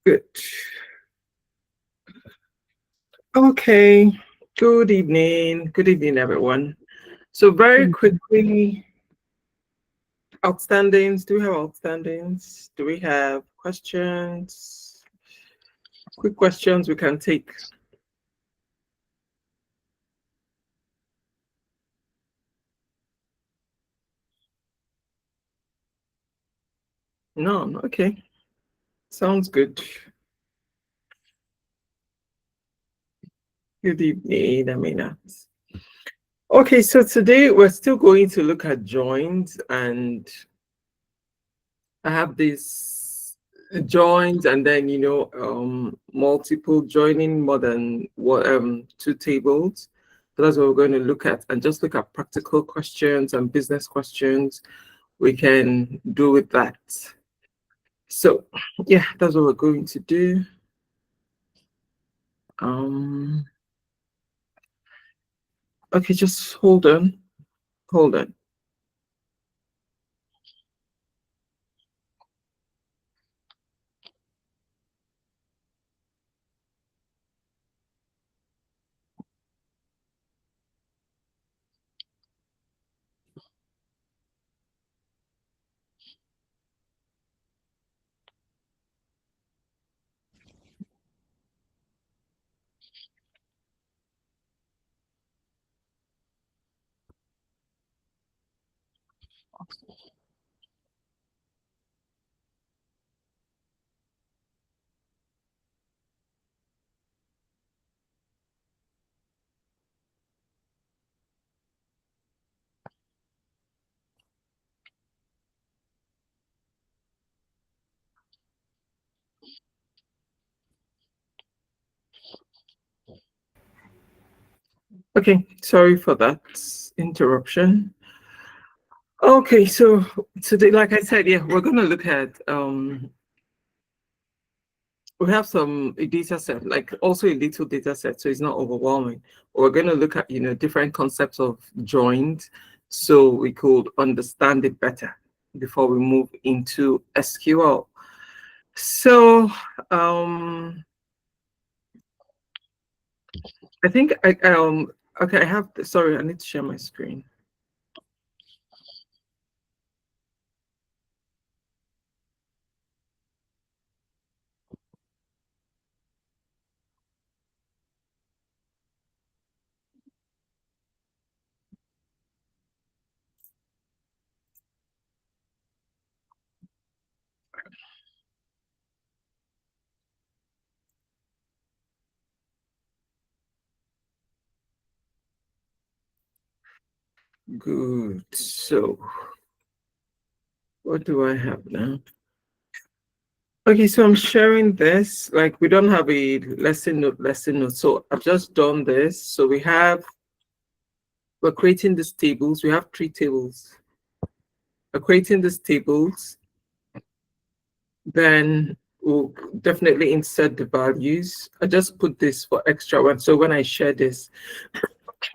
Good. Okay. Good evening. Good evening, everyone. So very quickly, outstandings. Do we have outstandings? Do we have questions? Quick questions we can take. No, okay. Sounds good. Good evening, Amina. Okay, so today we're still going to look at joins, and I have this joins and then multiple joining more than two tables. So that's what we're going to look at, and just look at practical questions and business questions we can do with that. So yeah, that's what we're going to do. Okay, just hold on. Hold on. Okay, sorry for that interruption. Okay, so today, like I said, yeah, we're gonna look at we have a data set, like also a little data set, so it's not overwhelming. We're gonna look at different concepts of joins, so we could understand it better before we move into SQL. So I think okay, I have sorry, I need to share my screen. Good. So what do I have now? Okay, so I'm sharing this. Like we don't have a lesson note. So I've just done this. So we're creating these tables. We have three tables. We're creating these tables. Then we'll definitely insert the values. I just put this for extra one. So when I share this,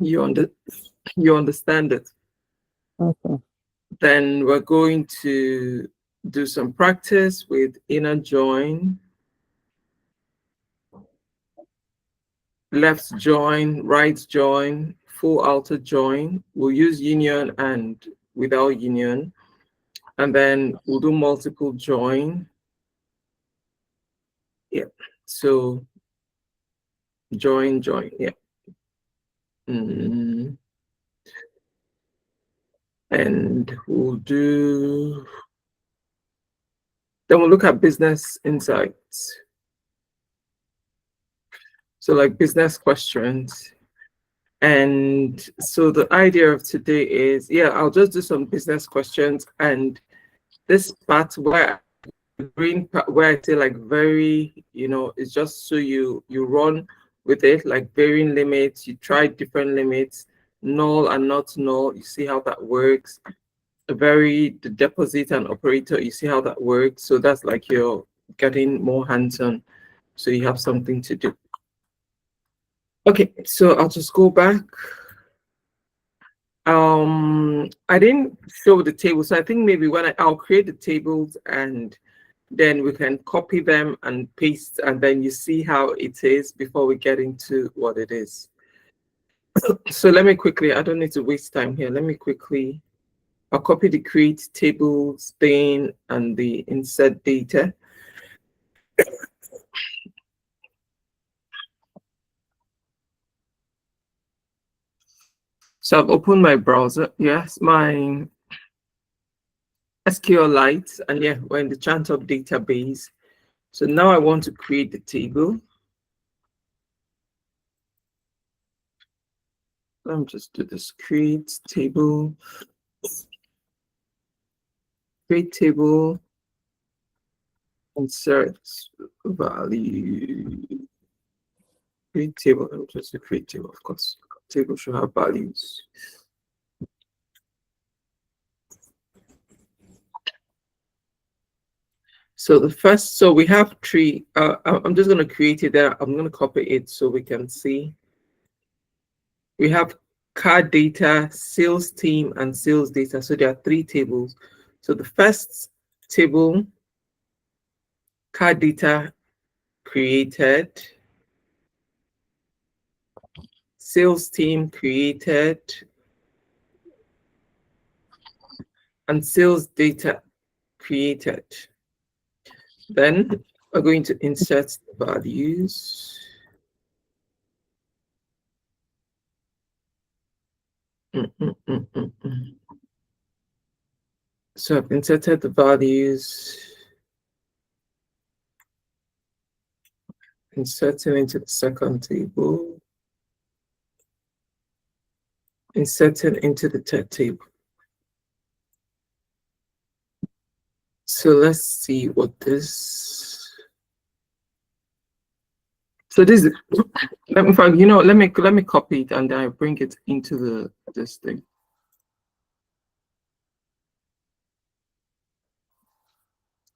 you understand it. Okay. Then we're going to do some practice with inner join, left join, right join, full outer join. We'll use union and without union. And then we'll do multiple join. Yeah. So join. Yeah. Mm. And then we'll look at business insights. So like business questions. And so the idea of today is, yeah, I'll just do some business questions, and this part where green part where I say like very, it's just so you run with it, like varying limits, you try different limits, null and not null, you see how that works. The deposit and operator, you see how that works. So that's like you're getting more hands-on, so you have something to do. Okay, so I'll just go back. I didn't show the table, so I think maybe I'll create the tables, and then we can copy them and paste, and then you see how it is before we get into what it is. So let me quickly, I don't need to waste time here. Let me quickly, I'll copy the create tables thing and the insert data. So I've opened my browser. Yes, my SQLite, and yeah, we're in the chart database. So now I want to create the table. Let me just do this, create table, insert value, create table, let me just do create table, of course. Table should have values. So the first, so we have three, I'm just going to create it there. I'm going to copy it so we can see. We have card data, sales team, and sales data. So there are three tables. So the first table, card data created, sales team created, and sales data created. Then we're going to insert the values. So I've inserted the values, inserting into the second table, inserting into the third table. So let's see what this. So this is, let me find, let me copy it and then I bring it into this thing.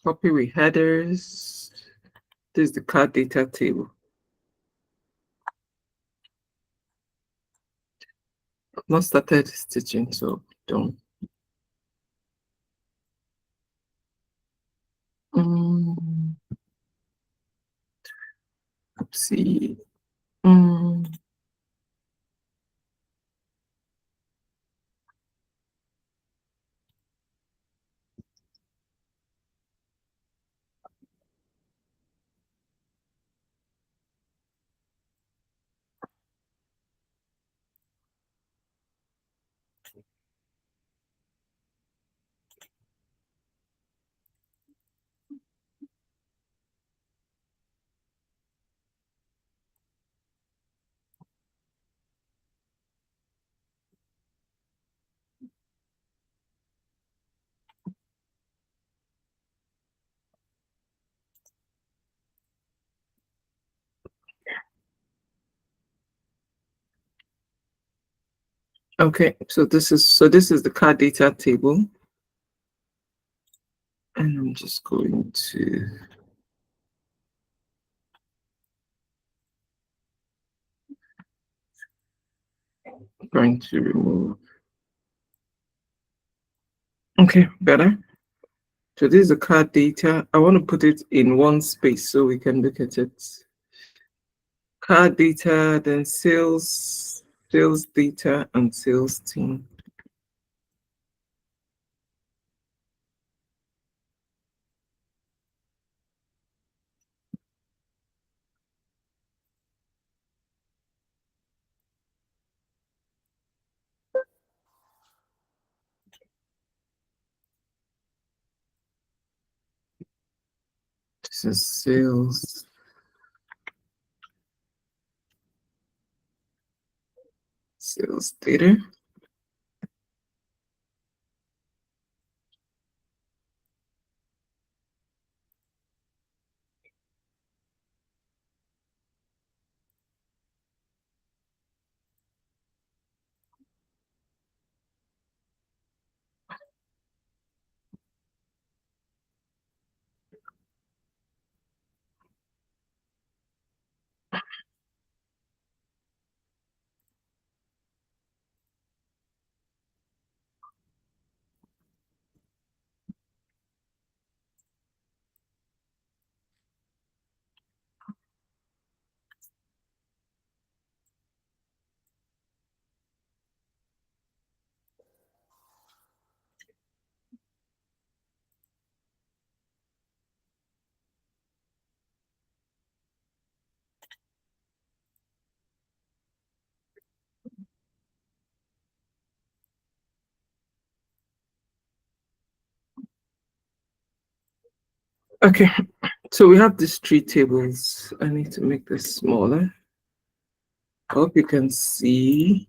Copy with headers. This is the card data table. I've not started stitching, so don't. Let's see. Okay, so this is the card data table. And I'm just going to remove. Okay, better. So this is the card data. I want to put it in one space so we can look at it. Card data, then sales data, and sales team. This is sales data. Okay, so we have these three tables. I need to make this smaller. I hope you can see.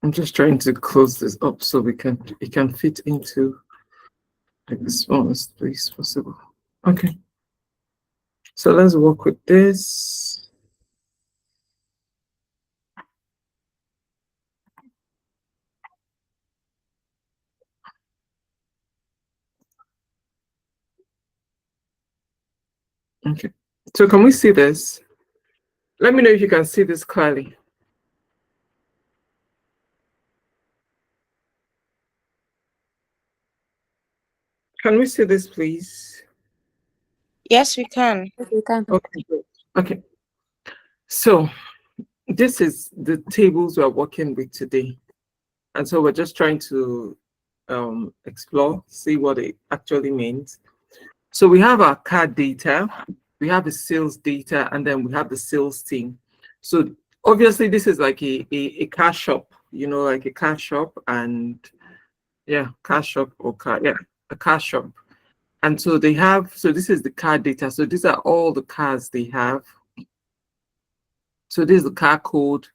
I'm just trying to close this up so it can fit into like the smallest place possible. Okay, so let's work with this. Okay, so can we see this? Let me know if you can see this clearly. Can we see this, please? Yes, we can. Yes, we can. Okay, good. Okay, so this is the tables we're working with today. And so we're just trying to explore, see what it actually means. So we have our card data, we have the sales data, and then we have the sales team. So obviously this is like a car shop, you know, like a car shop, and yeah, car shop or car, yeah, a car shop. And so they have, so this is the car data. So these are all the cars they have. So this is the car code,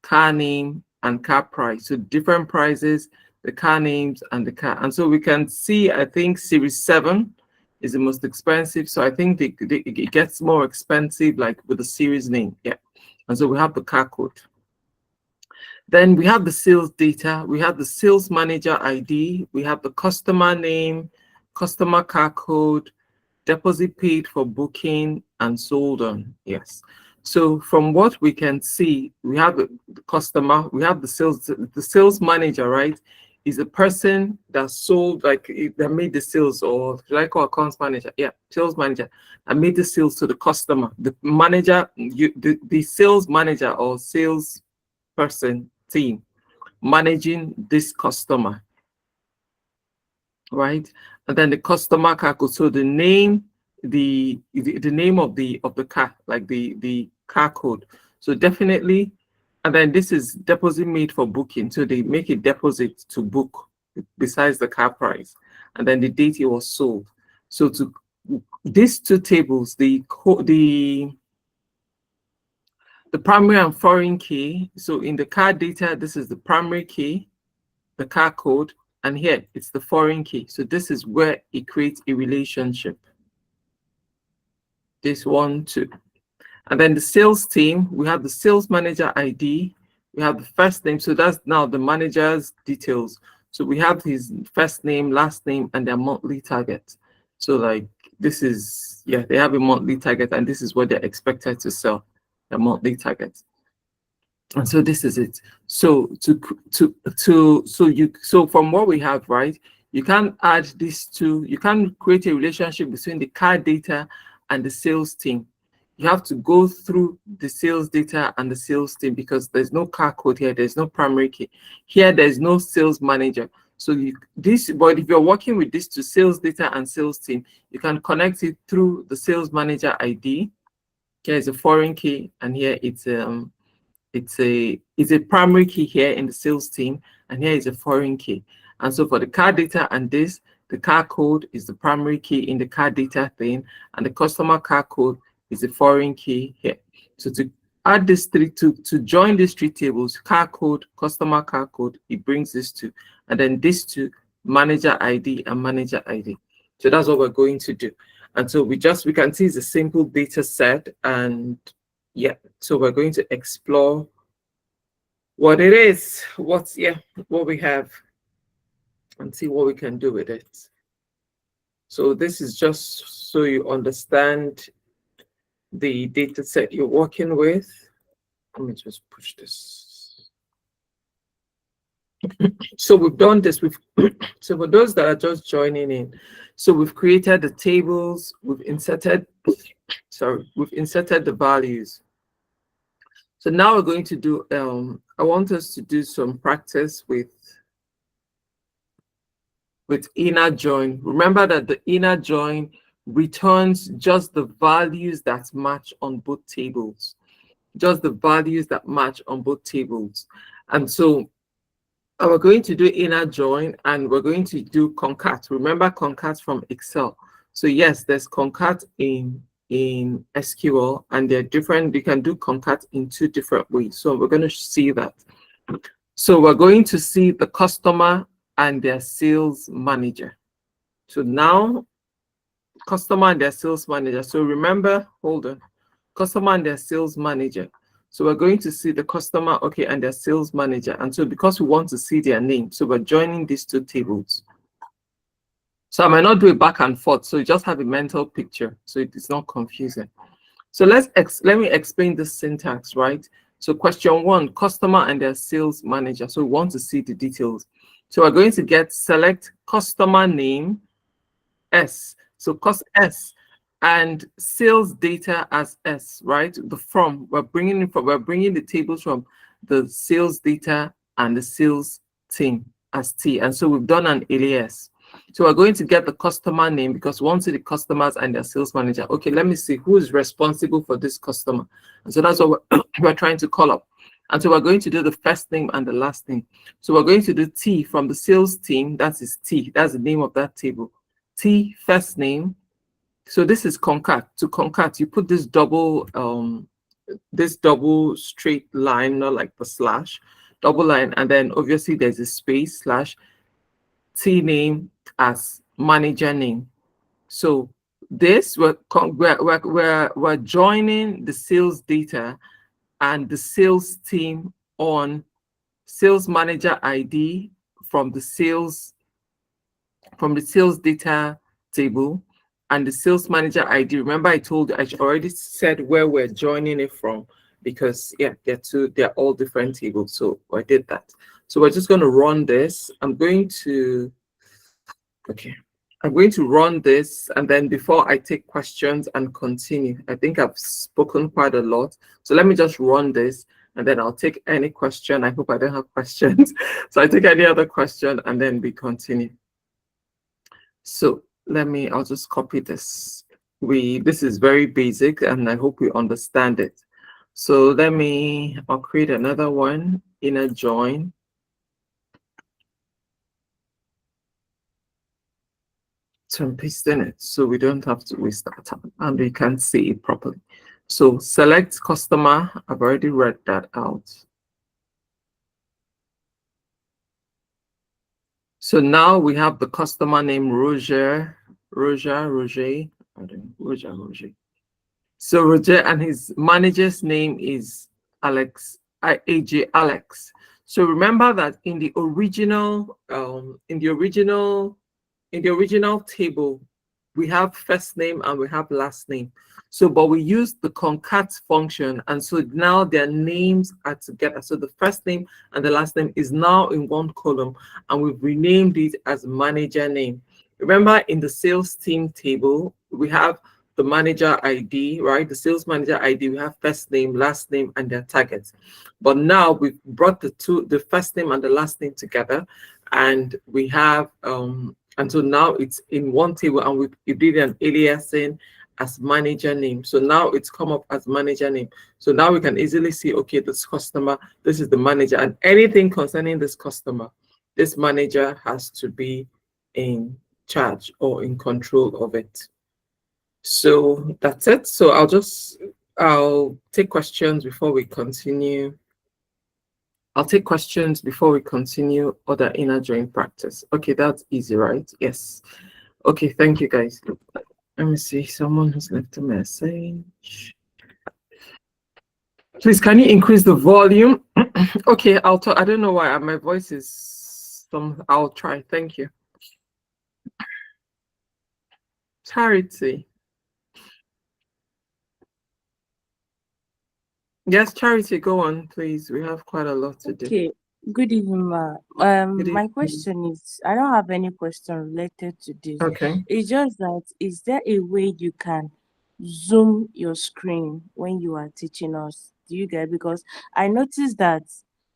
car name, and car price. So different prices, the car names, and the car. And so we can see, I think Series 7 is the most expensive. So I think it gets more expensive, like with the series name. Yeah. And so we have the car code. Then we have the sales data. We have the sales manager ID. We have the customer name, customer car code, deposit paid for booking, and sold on. Yes. So from what we can see, we have the customer, we have the sales manager, right? Is a person that sold, like that made the sales, or like our accounts manager, yeah, sales manager that made the sales to the customer. The manager, the sales manager or sales person team managing this customer, right? And then the customer car code. So the name, the name of the car, like the car code. So definitely, and then this is deposit made for booking. So they make a deposit to book besides the car price, and then the date it was sold. So to these two tables, the primary and foreign key. So in the car data, this is the primary key, the car code, and here it's the foreign key. So this is where it creates a relationship. This one, two. And then the sales team, we have the sales manager ID, we have the first name. So that's now the manager's details. So we have his first name, last name, and their monthly target. So like this is, yeah, they have a monthly target, and this is what they're expected to sell, the monthly target. And so this is it. So so from what we have, right, you can add these two, you can create a relationship between the car data and the sales team. You have to go through the sales data and the sales team, because there's no car code here, there's no primary key. Here there's no sales manager. So but if you're working with these two, sales data and sales team, you can connect it through the sales manager ID. Here is a foreign key, and here it's a primary key here in the sales team, and here is a foreign key. And so for the car data and this, the car code is the primary key in the car data thing, and the customer car code is the foreign key here. So to add this three, to join these three tables, car code, customer car code, it brings this two, and then this two, manager ID and manager ID. So that's what we're going to do. And so we can see it's a simple data set, and yeah, so we're going to explore what it is, what we have, and see what we can do with it. So this is just so you understand the data set you're working with. Let me just push this. So we've done this. So for those that are just joining in, so we've created the tables, we've inserted the values. So now we're going to do, I want us to do some practice with with inner join. Remember that the inner join returns just the values that match on both tables. Just the values that match on both tables. And so we're going to do inner join and we're going to do concat. Remember concat from Excel. So yes, there's concat in SQL and they're different. You can do concat in two different ways. So we're going to see that. So we're going to see the customer and their sales manager. So now customer and their sales manager. So remember, hold on, customer and their sales manager. So we're going to see the customer, okay, and their sales manager. And so because we want to see their name, so we're joining these two tables. So I might not do it back and forth. So you just have a mental picture. So it's not confusing. So let me explain the syntax, right? So question one, customer and their sales manager. So we want to see the details. So we're going to get select customer name S. So cost S and sales data as S, right? The from we're bringing the tables from the sales data and the sales team as T. And so we've done an alias. So we're going to get the customer name because we want to see the customers and their sales manager. Okay, let me see who is responsible for this customer. And so that's what we're trying to call up. And so we're going to do the first name and the last name. So we're going to do T from the sales team. That is T. That's the name of that table. T first name. So this is concat. To concat, you put this double straight line, not like the slash, double line, and then obviously there's a space slash T name as manager name. So this we're joining the sales data and the sales team on sales manager ID from the sales data table and the sales manager ID. Remember I already said where we're joining it from because yeah, they're all different tables. So I did that. So we're just going to run this. I'm going to run this, and then before I take questions and continue, I think I've spoken quite a lot. So let me just run this and then I'll take any question. I hope I don't have questions. So I take any other question and then we continue. So I'll just copy this. This is very basic and I hope we understand it. So I'll create another one, inner join. So I'm pasting it so we don't have to waste our time and we can see it properly. So select customer. I've already read that out. So now we have the customer name Roger. So Roger and his manager's name is AJ Alex. So remember that in the original table, we have first name and we have last name. So, but we use the concat function, and so now their names are together. So the first name and the last name is now in one column, and we've renamed it as manager name. Remember, in the sales team table, we have the manager ID, right? The sales manager ID, we have first name, last name, and their targets. But now we've brought the first name and the last name together, and we have and so now it's in one table, and we did an aliasing as manager name. So now it's come up as manager name. So now we can easily see, okay, this customer, this is the manager, and anything concerning this customer, this manager has to be in charge or in control of it. So that's it. So I'll take questions before we continue. Other inner join practice. Okay, that's easy, right? Yes. Okay, thank you guys. Let me see. Someone has left a message. Please, can you increase the volume? Okay, I'll talk. I don't know why my voice is I'll try. Thank you. Charity. Yes, Charity, go on, please. We have quite a lot to do. Okay. Good evening, ma. My question is, I don't have any question related to this. Okay. It's just that, is there a way you can zoom your screen when you are teaching us? Do you get? Because I noticed that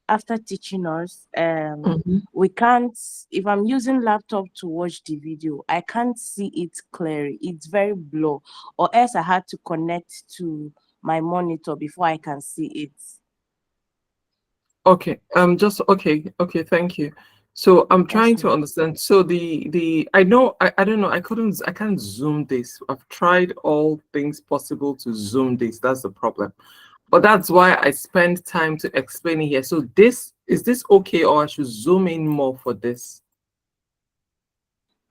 after teaching us, Mhm. we can't, if I'm using laptop to watch the video, I can't see it clearly. It's very blur, or else I had to connect to my monitor before I can see it. Okay. Just okay. Okay. Thank you. So I'm Yes, trying to ma'am. understand. So the I know I don't know. I can't zoom this. I've tried all things possible to zoom this. That's the problem. But that's why I spend time to explain it here. So this is this okay, or I should zoom in more for this?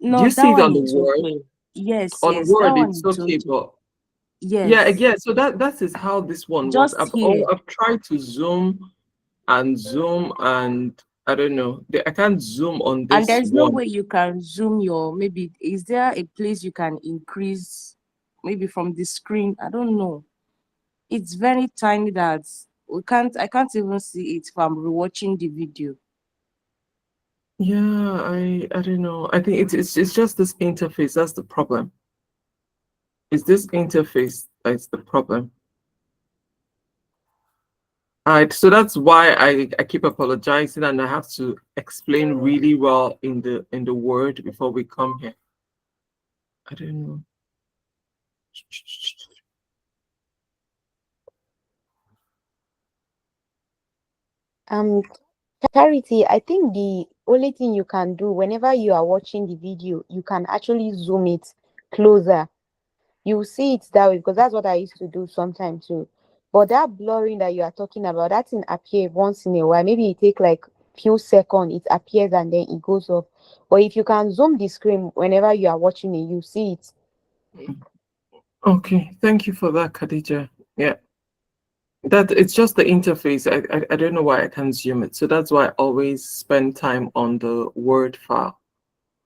Do No, you that see it one on the is word? okay. Yes, On yes, that word, one it's is okay, okay. but yeah, Yes, again. So that is how this one works. just here. I've tried to zoom and I don't know. I can't zoom on And this there's no one. way you can zoom your, maybe, is there a place you can increase maybe from the screen? I don't know. It's very tiny that I can't even see it if I'm rewatching the video. Yeah, I don't know. I think it's just this interface. That's the problem. It's this interface that's the problem. All right, so that's why I keep apologizing and I have to explain really well in the word before we come here. I don't know. Um, Charity, I think the only thing you can do whenever you are watching the video, you can actually zoom it closer. You see it that way because that's what I used to do sometimes too. But that blurring that you are talking about, that thing appear once in a while. Maybe it take like few seconds, it appears and then it goes off. But if you can zoom the screen whenever you are watching it, you see it. Okay, thank you for that, Khadija. Yeah. That it's just the interface. I don't know why I can't zoom it. So that's why I always spend time on the Word file.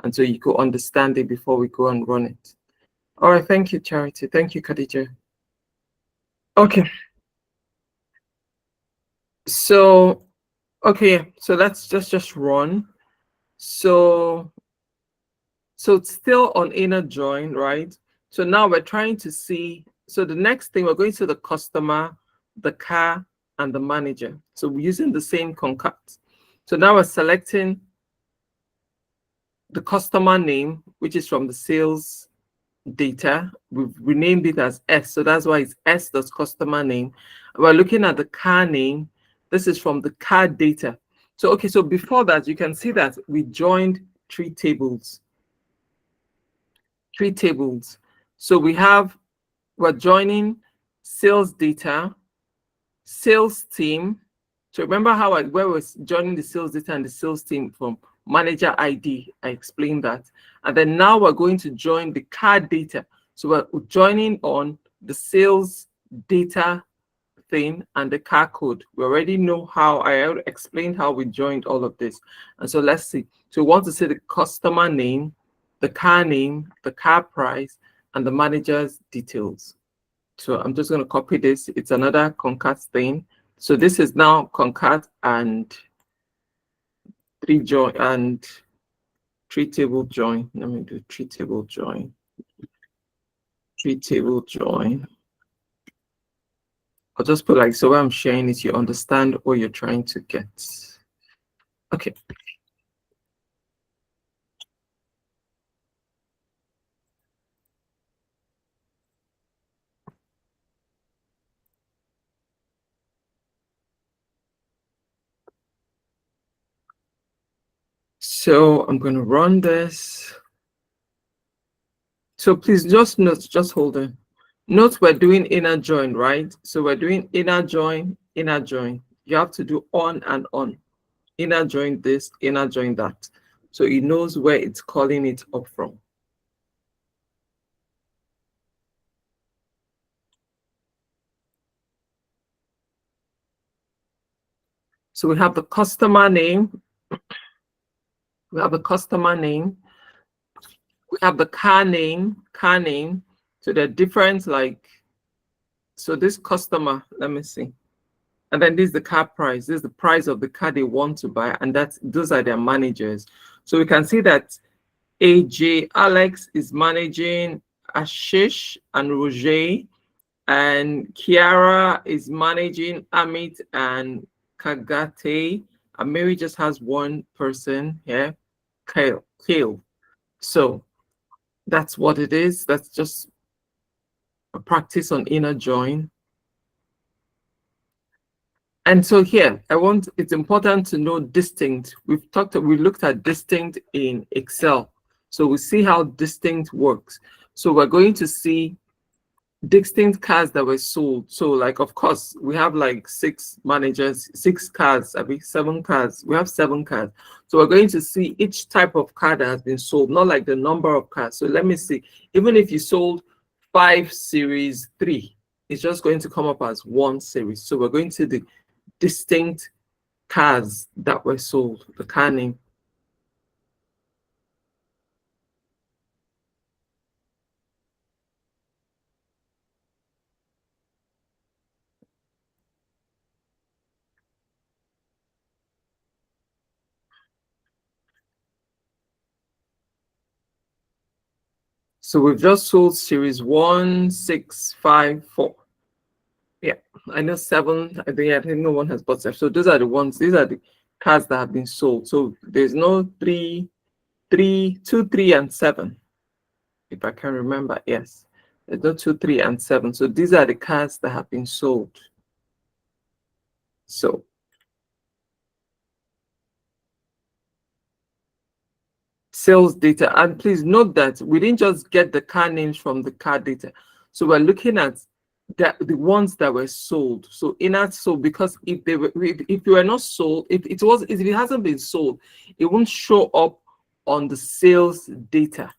And so you could understand it before we go and run it. All right, thank you, Charity. Thank you, Khadija. Okay, so okay, so let's just run. So it's still on inner join, right? So now we're trying to see. So the next thing we're going to the customer, the car, and the manager. So we're using the same concat. So now we're selecting the customer name, which is from the sales data. We've renamed it as S. So that's why it's S that's customer name. We're looking at the car name. This is from the car data. So, okay, so before that, you can see that we joined three tables. Three tables. So we're joining sales data, sales team. So remember how where was joining the sales data and the sales team from manager ID. I explained that. And then now we're going to join the card data. So we're joining on the sales data thing and the car code. We already know how I already explained how we joined all of this. And so let's see. So we want to see the customer name, the car name, the car price, and the manager's details. So I'm just going to copy this. It's another concat thing. So this is now concat and three join and three table join. Let me do three table join. Three table join. I'll just put like so when I'm sharing it, you understand what you're trying to get. Okay. So I'm going to run this. So please just note, just hold on. Note we're doing inner join, right? So we're doing inner join, inner join. You have to do on and on. Inner join this, inner join that. So it knows where it's calling it up from. So we have the customer name. We have the customer name. We have the car name, car name. So they're different, like, so this customer, let me see. And then this is the car price. This is the price of the car they want to buy. And those are their managers. So we can see that AJ Alex is managing Ashish and Roger. And Kiara is managing Amit and Kagate, and Mary just has one person here, Kale. So that's what it is. That's just a practice on inner join. And so here, it's important to know distinct. We looked at distinct in Excel. So we see how distinct works. So we're going to see distinct cars that were sold. So like, of course, we have like 6 managers, 6 cars, 7 cars. We have 7 cars. So we're going to see each type of car that has been sold, not like the number of cars. So let me see, even if you sold 5 series 3, it's just going to come up as 1 series. So we're going to the distinct cars that were sold, the car name. So we've just sold series 1, 6, 5, 4. Yeah, I know 7. I think no one has bought 7. So those are the ones. These are the cars that have been sold. So there's no 2, 3, and 7. If I can remember, yes. There's no 2, 3, and 7. So these are the cars that have been sold. So sales data. And please note that we didn't just get the car names from the car data. So we're looking at the ones that were sold. So because if they were not sold, if it hasn't been sold, it won't show up on the sales data.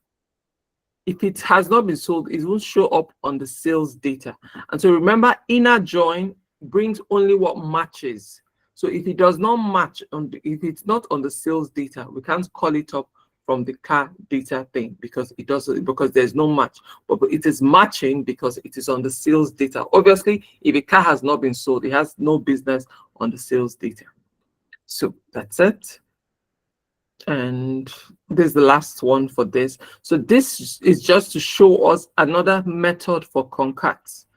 If it has not been sold, it won't show up on the sales data. And so remember, inner join brings only what matches. So if it does not match if it's not on the sales data, we can't call it up from the car data thing because there's no match. But it is matching because it is on the sales data. Obviously, if a car has not been sold, it has no business on the sales data. So that's it. And this is the last one for this. So this is just to show us another method for concats.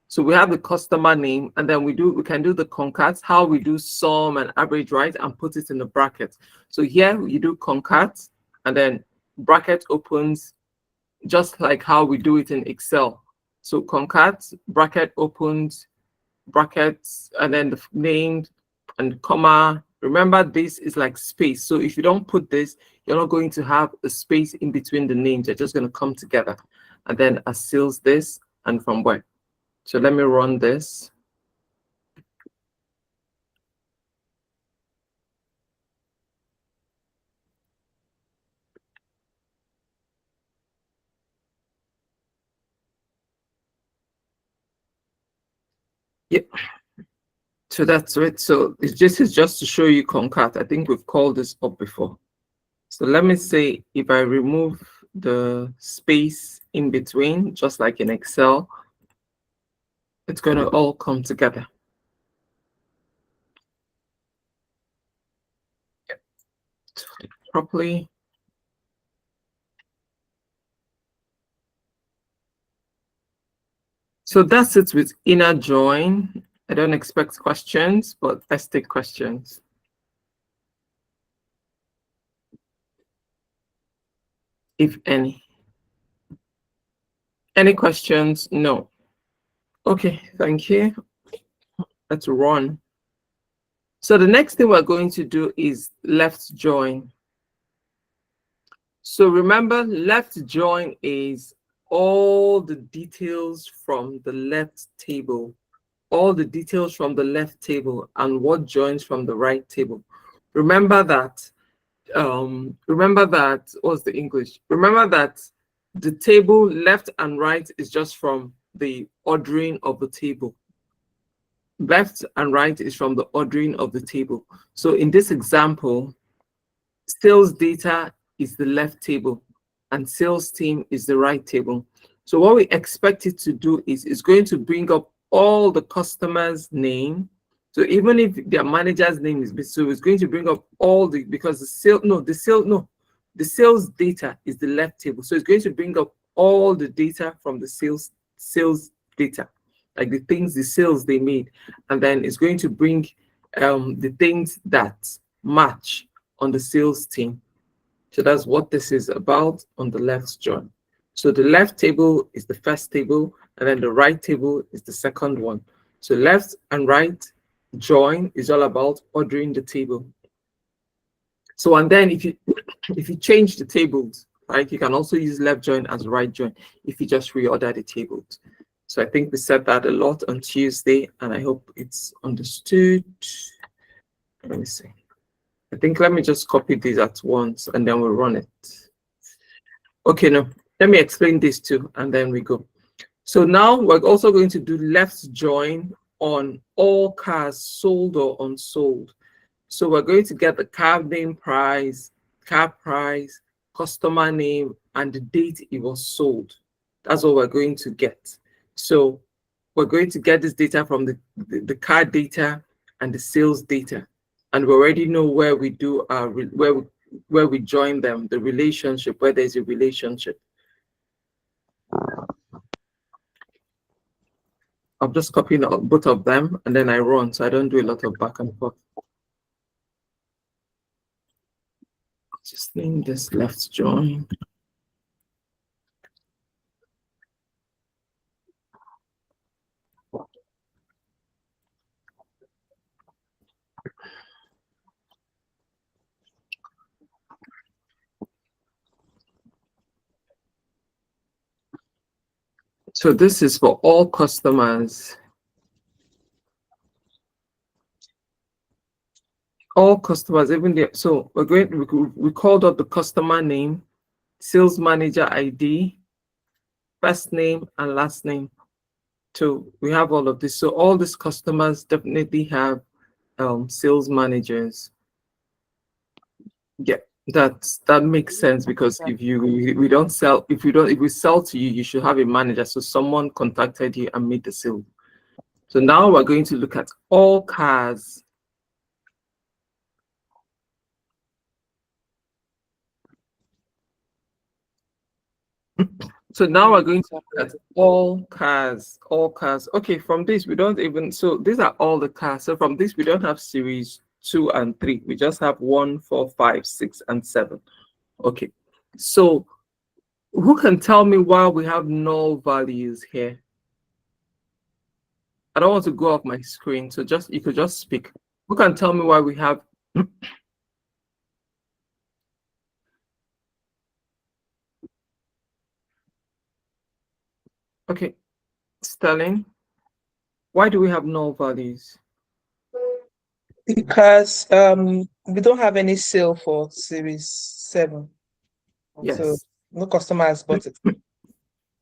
So we have the customer name, and then we can do the concats, how we do sum and average, right, and put it in the bracket. So here you do concats, and then bracket opens, just like how we do it in Excel. So concats, bracket opens, brackets, and then the name and comma. Remember, this is like space. So if you don't put this, you're not going to have a space in between the names. They're just going to come together. And then a sales this, and from where. So let me run this. Yep. So that's it. So this is just to show you concat. I think we've called this up before. So let me say if I remove the space in between, just like in Excel, it's going to all come together. Yep. Properly. So that's it with inner join. I don't expect questions, but let's take questions. If any. Any questions? No. Okay, thank you. Let's run. So the next thing we're going to do is left join. So remember, left join is all the details from the left table, all the details from the left table and what joins from the right table. Remember that, what's the English? Remember that the table left and right is just from the ordering of the table. Left and right is from the ordering of the table. So in this example, sales data is the left table and sales team is the right table. So what we expect it to do is it's going to bring up all the customers' name. So even if their manager's name is, so it's going to bring up all the, because the sales data is the left table. So it's going to bring up all the data from the sales data, like the things, the sales they made. And then it's going to bring the things that match on the sales team. So that's what this is about on the left join. So the left table is the first table, and then the right table is the second one. So left and right join is all about ordering the table. So and then if you if you change the tables, right, you can also use left join as right join if you just reorder the tables. So I think we said that a lot on Tuesday, and I hope it's understood. Let me see. I think let me just copy these at once and then we'll run it. Okay, no, let me explain this too, and then we go. So now we're also going to do left join on all cars sold or unsold. So we're going to get the car name price, car price, customer name, and the date it was sold. That's what we're going to get. So we're going to get this data from the car data and the sales data. And we already know where we do our where we join them, the relationship, where there's a relationship. I'm just copying both of them and then I run, so I don't do a lot of back and forth. Just name this left join. So this is for all customers. All customers, even the so we're going we called out the customer name, sales manager ID, first name and last name. So we have all of this. So all these customers definitely have sales managers. Yeah, that makes sense because if we don't sell, if we sell to you, you should have a manager. So someone contacted you and made the sale. So now we're going to look at all cars. So now we're going to look at all cars, all cars. Okay, from this we don't even, so these are all the cars. So from this we don't have series 2 and 3. We just have 1, 4, 5, 6, and 7. Okay, so who can tell me why we have null values here? I don't want to go off my screen, so just you could just speak. Who can tell me why we have okay, Sterling, why do we have null values? Because we don't have any sale for series 7. Yes. So no customer has bought it.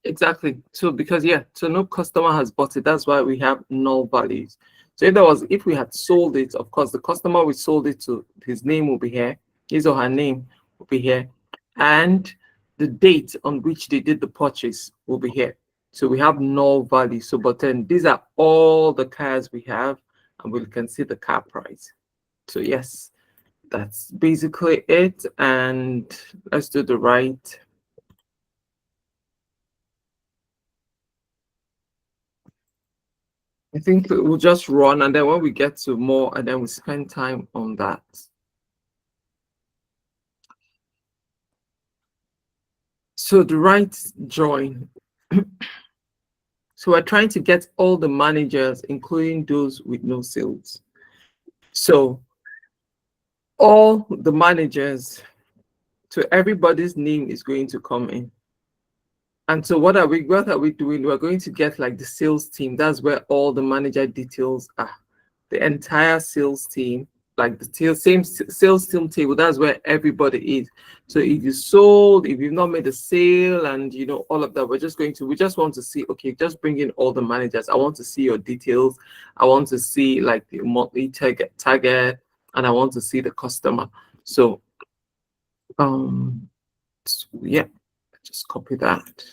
Exactly. So because so no customer has bought it. That's why we have null values. So if we had sold it, of course, the customer we sold it to, his name will be here, his or her name will be here, and the date on which they did the purchase will be here. So we have null value. So, but then these are all the cars we have, and we can see the car price. So yes, that's basically it. And let's do the right. I think we'll just run, and then when we get to more, and then we spend time on that. So the right join. So we're trying to get all the managers, including those with no sales. So all the managers, so everybody's name is going to come in. And so what are we doing? We're going to get like the sales team. That's where all the manager details are. The entire sales team, like the same sales team table, that's where everybody is. So if you sold, if you've not made a sale, and you know all of that, we just want to see, okay, just bring in all the managers. I want to see your details. I want to see like the monthly target, and I want to see the customer. So yeah, just copy that.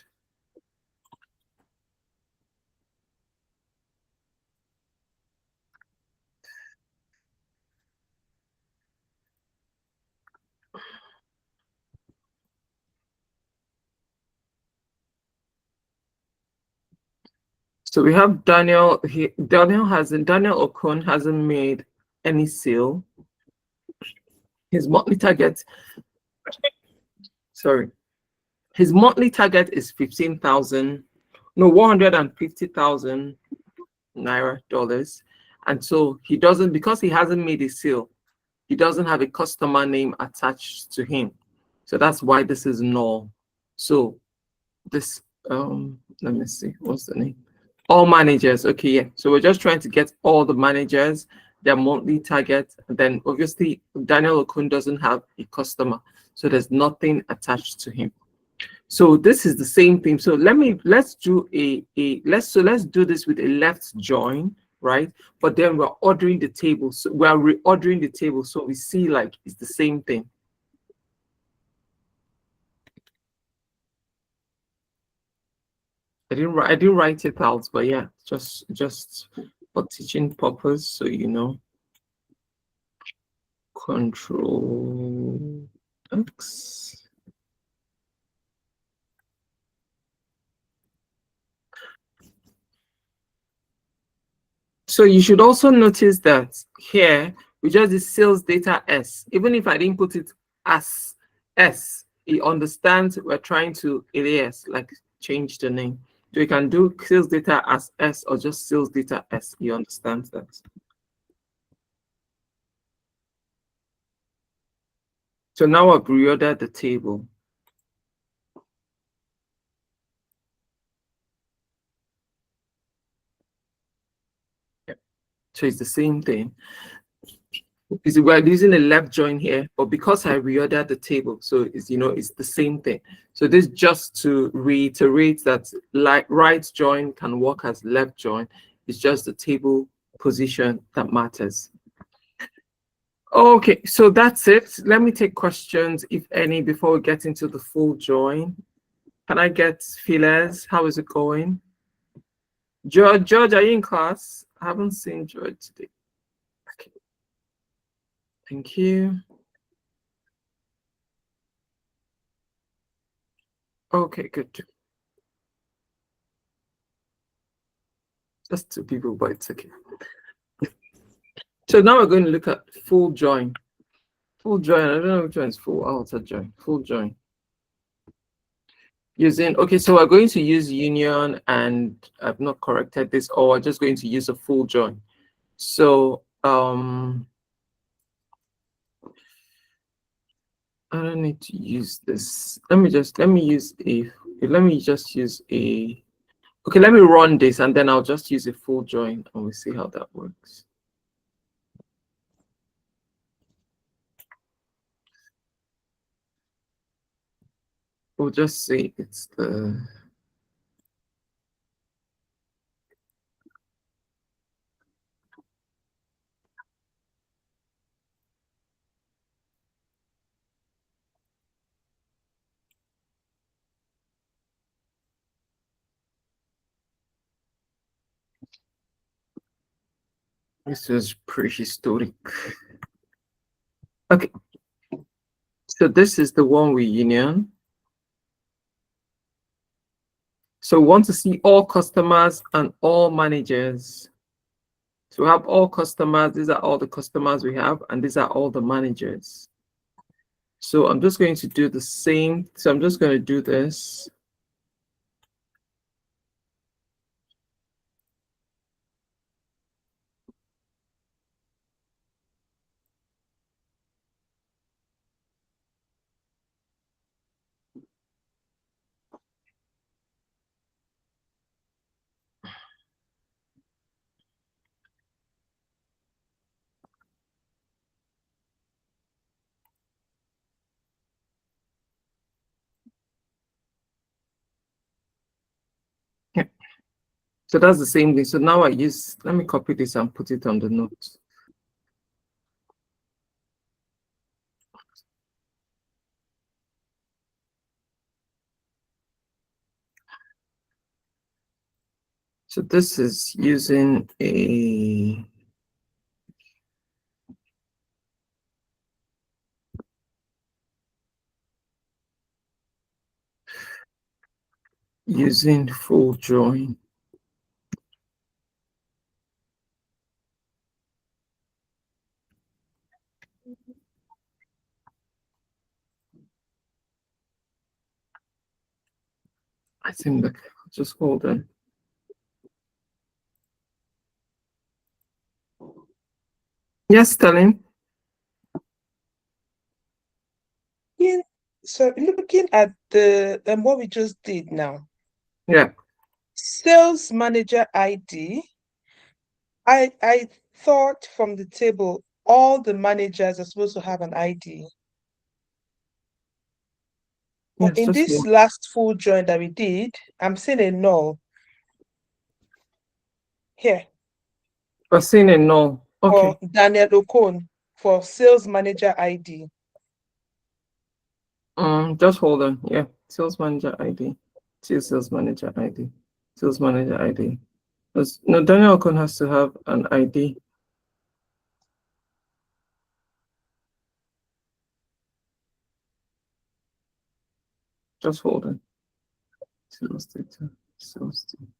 So we have Daniel. Daniel Okon hasn't made any sale. His monthly target, sorry, his monthly target is 15,000, no, 150,000 naira dollars. And so he doesn't, because he hasn't made a sale, he doesn't have a customer name attached to him. So that's why this is null. So this, let me see, what's the name? All managers. Okay, yeah. So we're just trying to get all the managers, their monthly target. And then obviously Daniel Okun doesn't have a customer, so there's nothing attached to him. So this is the same thing. So let's do let's do this with a left join, right? But then we're ordering the table. So we're reordering the table. So we see like it's the same thing. I didn't write it out, but yeah, just for teaching purpose, so you know. Control X. So you should also notice that here we just did sales data S. Even if I didn't put it as S, it understands we're trying to alias, like change the name. So you can do sales data as S or just sales data S. You understand that. So now I've reordered the table. So it's the same thing. We're using a left join here, but because I reordered the table, so it's, you know, it's the same thing. So this just to reiterate that like right join can work as left join. It's just the table position that matters. Okay, so that's it. Let me take questions, if any, before we get into the full join. Can I get feelers? How is it going? George, are you in class? I haven't seen George today. Okay. Thank you. Okay, good. Just two people, but it's okay. So now we're going to look at full join. Full join, I don't know which one is full outer join. Full join. Using, okay, so we're going to use union, and I've not corrected this, or we're just going to use a full join. So I don't need to use this. Let me just use a, okay, let me run this and then I'll just use a full join and we'll see how that works. We'll just say it's the this is prehistoric. Okay, so this is the one with union. So we want to see all customers and all managers. So we have all customers, these are all the customers we have, and these are all the managers. So I'm just going to do the same. So I'm just going to do this. Yeah. So that's the same thing. So now let me copy this and put it on the notes. So this is using full join. I think that just hold on. Yes, Stalin. So looking at the what we just did now, Yeah. sales manager ID. I thought from the table all the managers are supposed to have an ID. But Yes, in just this hold. last full join that we did, I'm seeing a null here We're seeing a no. Okay. for Daniel Okon for sales manager ID. Just hold on. Yeah. Sales manager ID. Sales manager ID. Sales manager ID. No, Daniel Okon has to have an ID. Just hold on. Sales data. Sales data.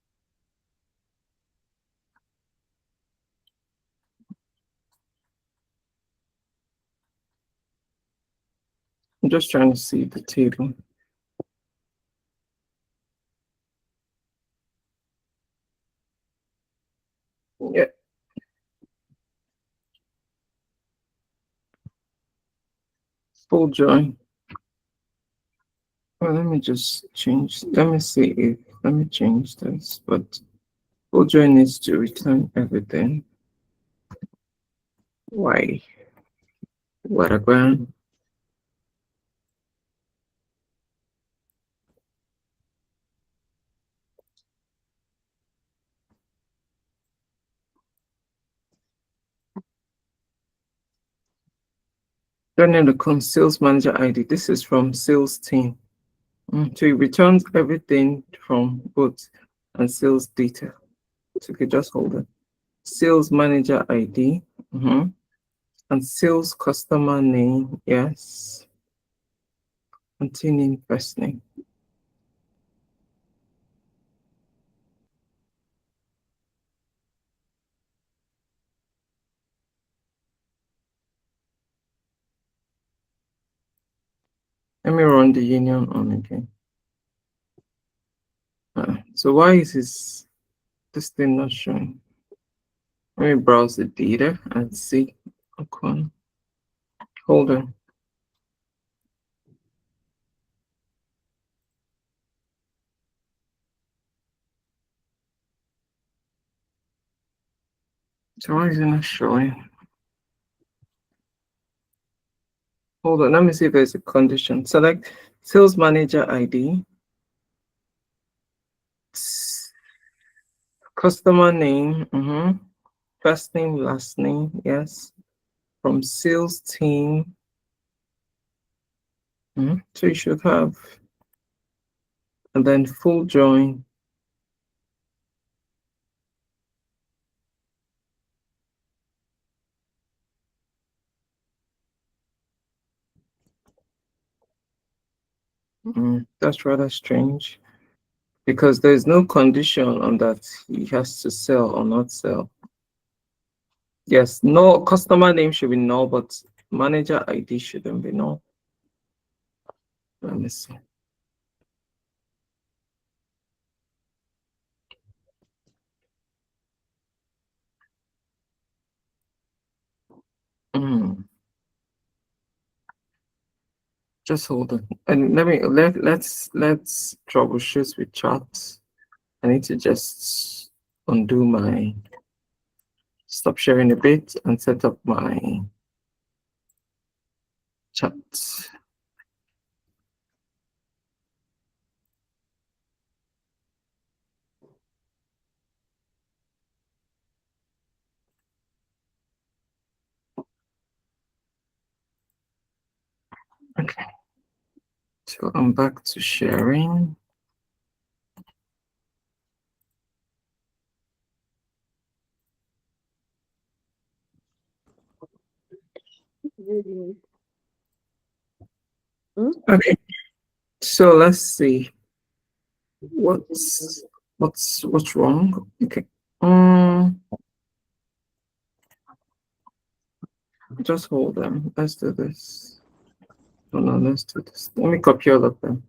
I'm just trying to see the table. Yeah. Full join. Well, let me just change. Let me see if let me change this. But full join needs to return everything. Why? What a grand. Daniel Okon sales manager ID. This is from sales team. So it returns everything from both and sales data. So you can just hold it. Sales manager ID. And sales customer name. Yes. Containing first name. Let me run the union on again. So why is this thing not showing? Let me browse the data and see. Okay. Hold on. So why is it not showing? Hold on, let me see if there's a condition. Select sales manager ID, customer name, first name, last name, yes, from sales team. So you should have, and then full join. That's rather strange because there's no condition on that he has to sell or not sell. Yes, no customer name should be null, but manager ID shouldn't be null. Let me see. Just hold on. And let's troubleshoot with chat. I need to just undo my stop sharing a bit and set up my chat. Okay. So I'm back to sharing. Okay. So let's see. What's wrong? Okay. Just hold on. Let's do this. No, let's do this. Let me copy all of them.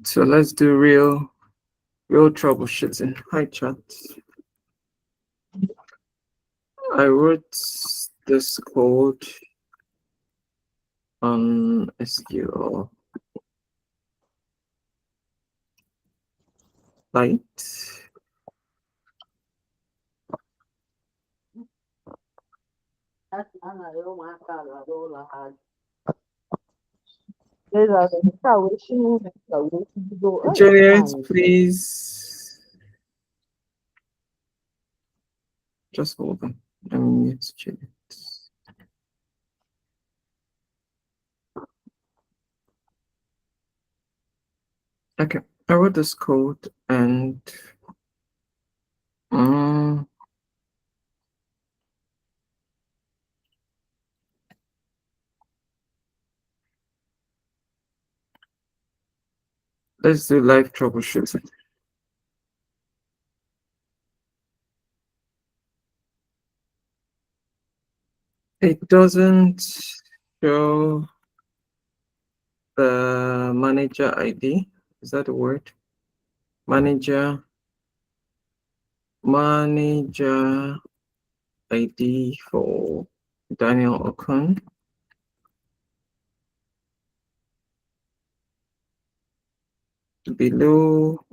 So let's do real troubleshooting. Hi chat. I wrote this code on SQL Lite. Juliet, please. Just hold on. Let me mute Juliet. Okay, I wrote this code and let's do live troubleshooting. It doesn't show the manager ID. Is that the word? Manager ID for Daniel Okun. Below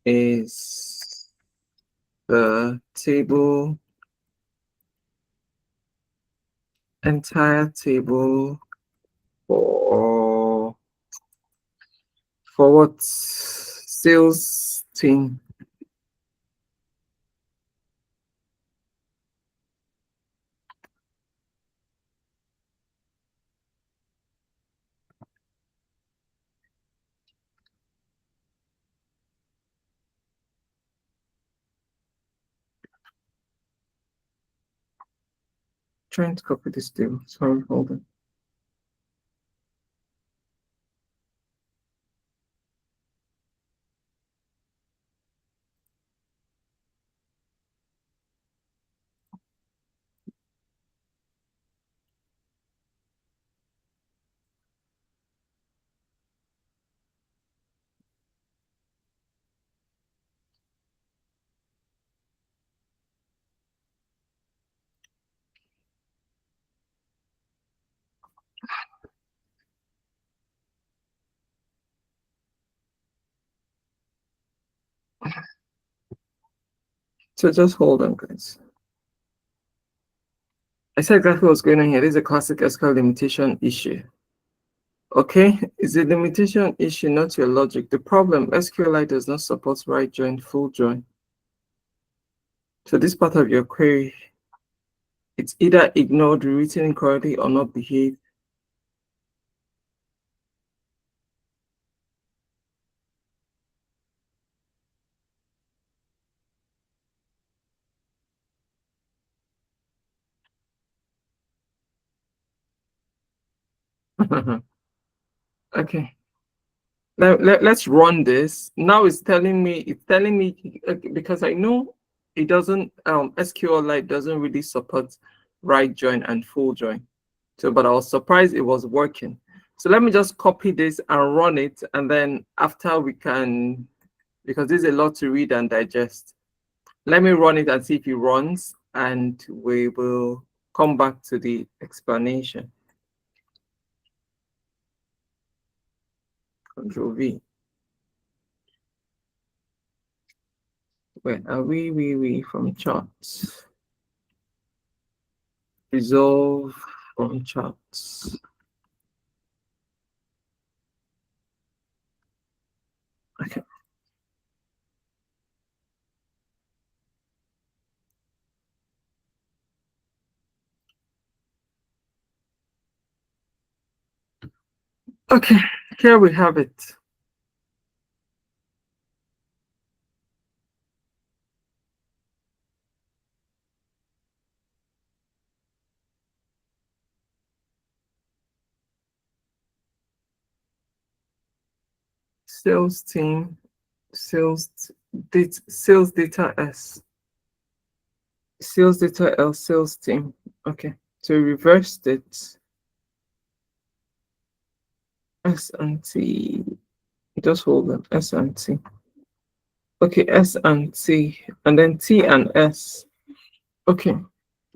is the table, entire table for what? Sales team. Trying to copy this table. Sorry, hold on. So just hold on, guys. I said exactly what's going on here. This is a classic SQL limitation issue. Okay, it's a limitation issue, not your logic. The problem, SQLite does not support right join, full join. So this part of your query, it's either ignored, rewritten incorrectly, or not behaved. Okay. Let's run this. Now it's telling me, because I know it doesn't, SQLite doesn't really support right join and full join. So, but I was surprised it was working. So let me just copy this and run it. And then after we can, because there's a lot to read and digest. Let me run it and see if it runs, and we will come back to the explanation. Control V. Where are we from charts? Resolve from charts. Okay. Okay, here we have it. Sales team, sales data S, sales data L, sales team. Okay, so we reversed it. S and T Just hold on. S and T. Okay, S and T, and then T and S. Okay.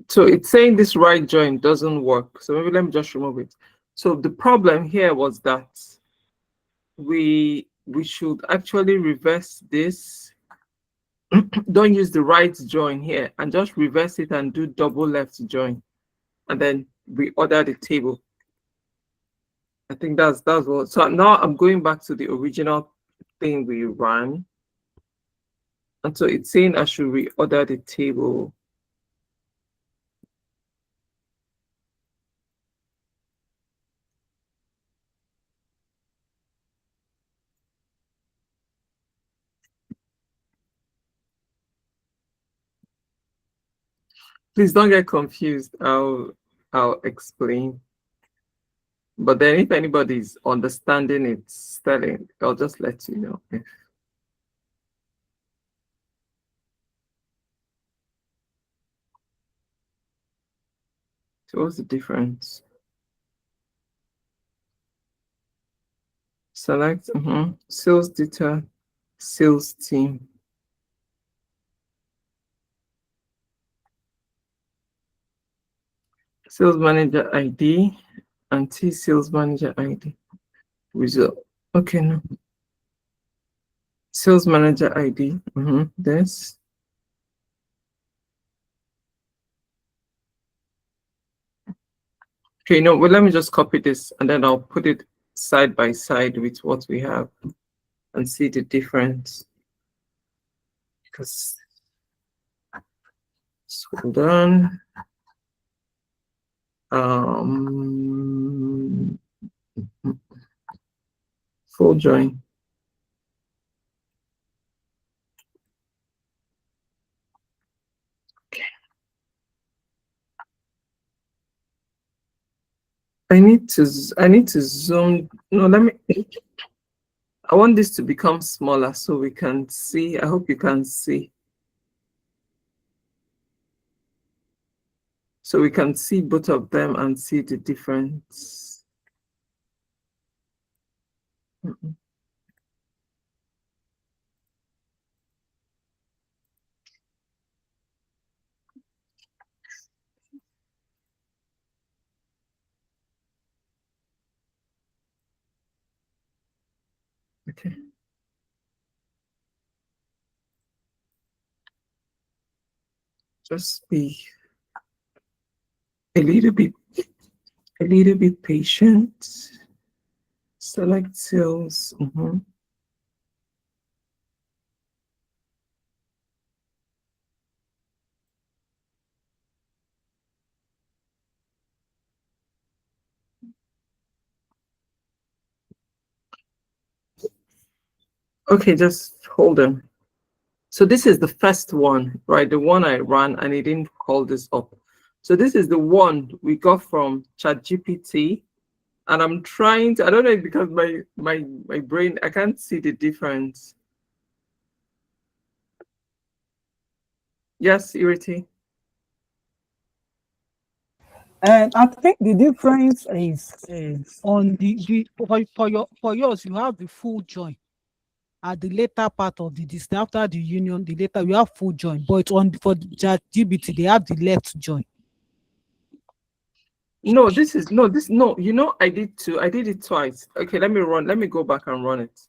So it's saying this right join doesn't work. So maybe let me just remove it. So the problem here was that we should actually reverse this. Don't use the right join here and just reverse it and do double left join, and then reorder the table. I think that's what. So now I'm going back to the original thing we ran, and so it's saying I should reorder the table. Please don't get confused. I'll explain. But then if anybody's understanding it, spelling, I'll just let you know. So what's the difference? Select sales data, sales team. Sales manager ID and T sales manager ID. Result. Okay, no. Sales manager ID. This. Okay, no, well, let me just copy this and then I'll put it side by side with what we have and see the difference. Because hold on. Full join. Okay. I need to zoom. No, let me. I want this to become smaller so we can see. I hope you can see. So we can see both of them and see the difference. Okay. Just be a little bit patient. Select sales. Okay, just hold on. So this is the first one, right? The one I ran and it didn't call this up. So this is the one we got from ChatGPT. And I'm trying to, I don't know if because my brain, I can't see the difference. Yes, Iriti. And I think the difference is on the for yours, you have the full join at the later part of the distance after the union, the later you have full join, but for ChatGPT, they have the left join. No, I did two. I did it twice. Okay, let me go back and run it.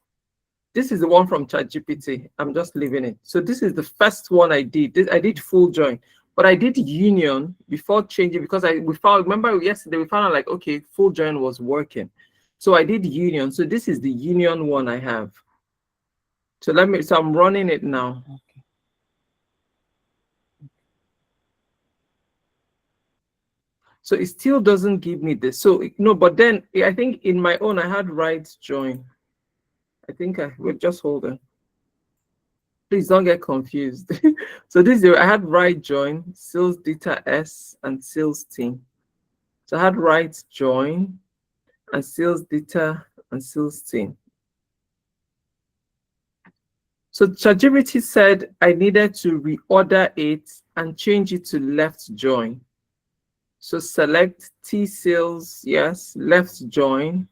This is the one from ChatGPT. I'm just leaving it. So this is the first one I did. I did full join, but I did union before changing because remember yesterday we found out like, okay, full join was working. So I did union. So this is the union one I have. So I'm running it now. Okay. So it still doesn't give me this. So no, but then I think in my own I had right join. I think will just hold on. Please don't get confused. So I had right join, sales data S and sales team. So I had right join and sales data and sales team. So ChatGPT said I needed to reorder it and change it to left join. So select T sales, yes, left join,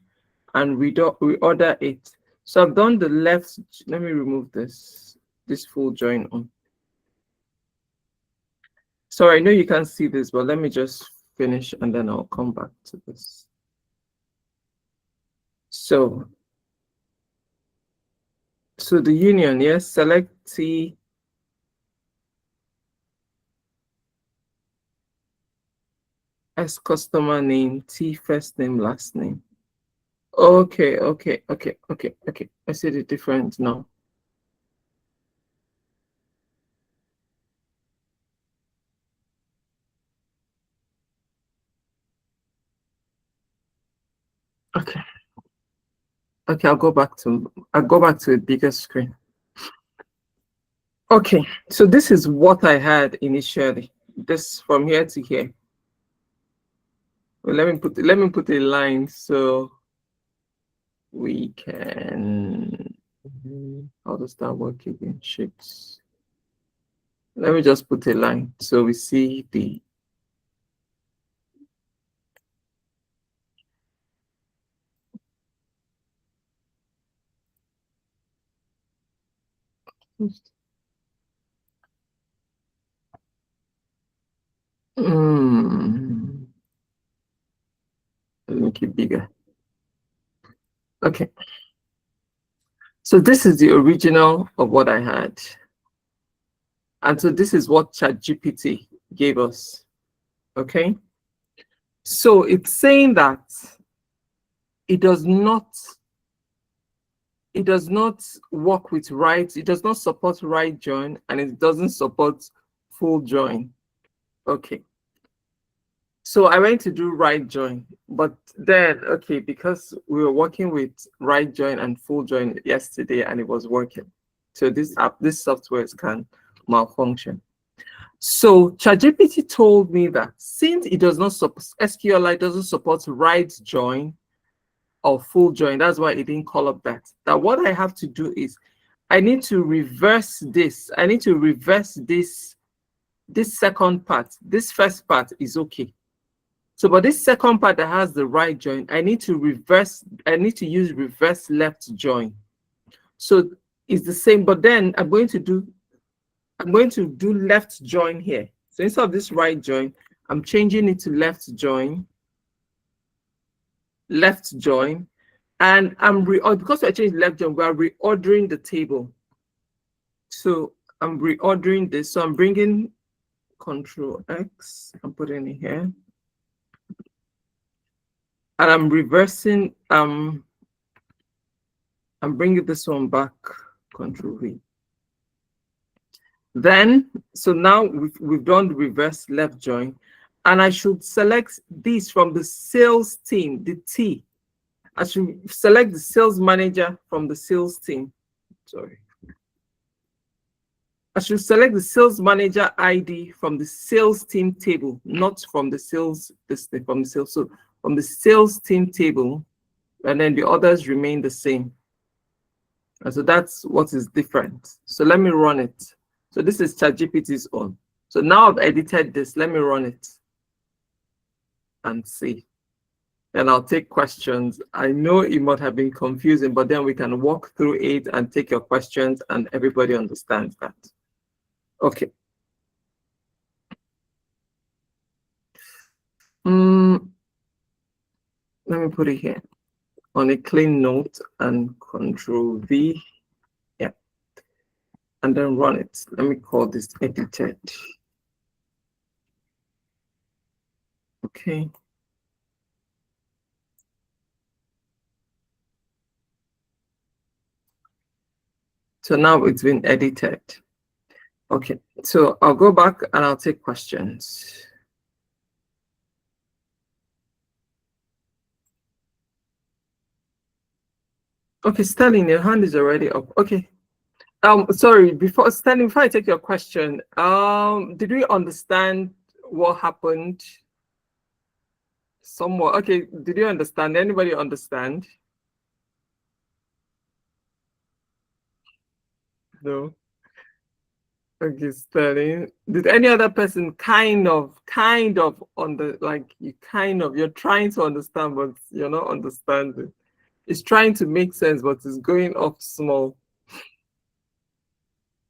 and reorder it. So I've done the left. Let me remove this full join on. Sorry, I know you can't see this, but let me just finish and then I'll come back to this. So the union, yes, select T as customer name, T first name, last name. Okay. I see the difference now. Okay, I'll go back to a bigger screen. Okay, so this is what I had initially. This from here to here. Well, let me put a line so we can. How does that work again? Shapes. Let me just put a line so we see the. Make it bigger. Okay. So this is the original of what I had. And so this is what ChatGPT gave us. Okay. So it's saying that it does not work with right, it does not support right join, and it doesn't support full join. Okay. So I went to do right join, but then, okay, because we were working with right join and full join yesterday and it was working. So this software can malfunction. So ChatGPT told me that since it does not support, SQLite doesn't support right join or full join, that's why it didn't call up that what I have to do is I need to reverse this. I need to reverse this second part. This first part is okay. So, but this second part that has the right join, I need to use reverse left join. So it's the same, but then I'm going to do left join here. So instead of this right join, I'm changing it to left join. And because I changed left join, we are reordering the table. So I'm reordering this. So I'm bringing Control X, I'm putting it here. And I'm reversing, I'm bringing this one back, Control V. Then, so now we've done the reverse left join, and I should select these from the sales team, the T. I should select the sales manager from the sales team. Sorry. I should select the sales manager ID from the sales team table, not from the sales, from the sales. So from the sales team table, and then the others remain the same. And so that's what is different. So let me run it. So this is ChatGPT's own. So now I've edited this. Let me run it and see. Then I'll take questions. I know it might have been confusing, but then we can walk through it and take your questions and everybody understands that. Okay. Let me put it here on a clean note and Control V. Yeah. And then run it. Let me call this edited. Okay. So now it's been edited. Okay, so I'll go back and I'll take questions. Okay, Sterling, your hand is already up. Okay. Sorry, before I take your question, did we understand what happened? Somewhat. Okay, did you understand? Anybody understand? No. Okay, Sterling. Did any other person kind of on the, like, you're trying to understand, but you're not understanding? It's trying to make sense, but it's going off small.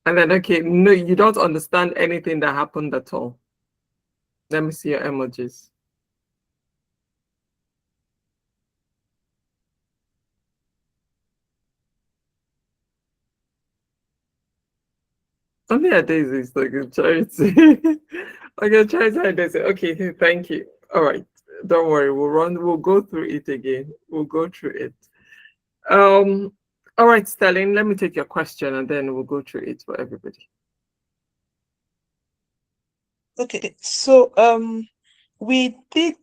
And then, okay, no, you don't understand anything that happened at all. Let me see your emojis. Only a daisy is like a charity. Okay, charity and daisy. Okay, thank you. All right, don't worry. We'll go through it again. We'll go through it. All right, Sterling, let me take your question and then we'll go through it for everybody. Okay, so we did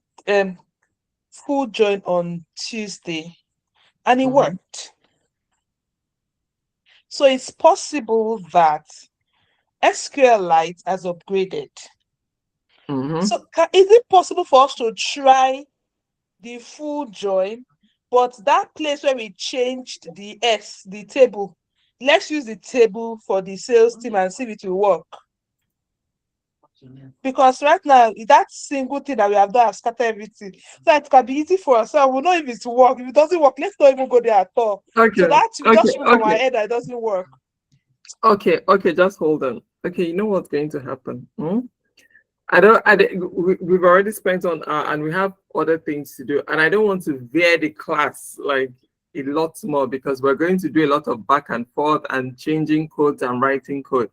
full join on Tuesday and it worked. So it's possible that SQLite has upgraded. So is it possible for us to try the full join, but that place where we changed the table, let's use the table for the sales team and see if it will work? Because right now, that single thing that we have done has scattered everything. So it can be easy for us. So we'll know if it's work. If it doesn't work, let's not even go there at all. Okay. So that we just remove from our head that it doesn't work. Okay, just hold on. Okay, you know what's going to happen? We've already spent on and we have other things to do, and I don't want to veer the class like a lot more because we're going to do a lot of back and forth and changing codes and writing code.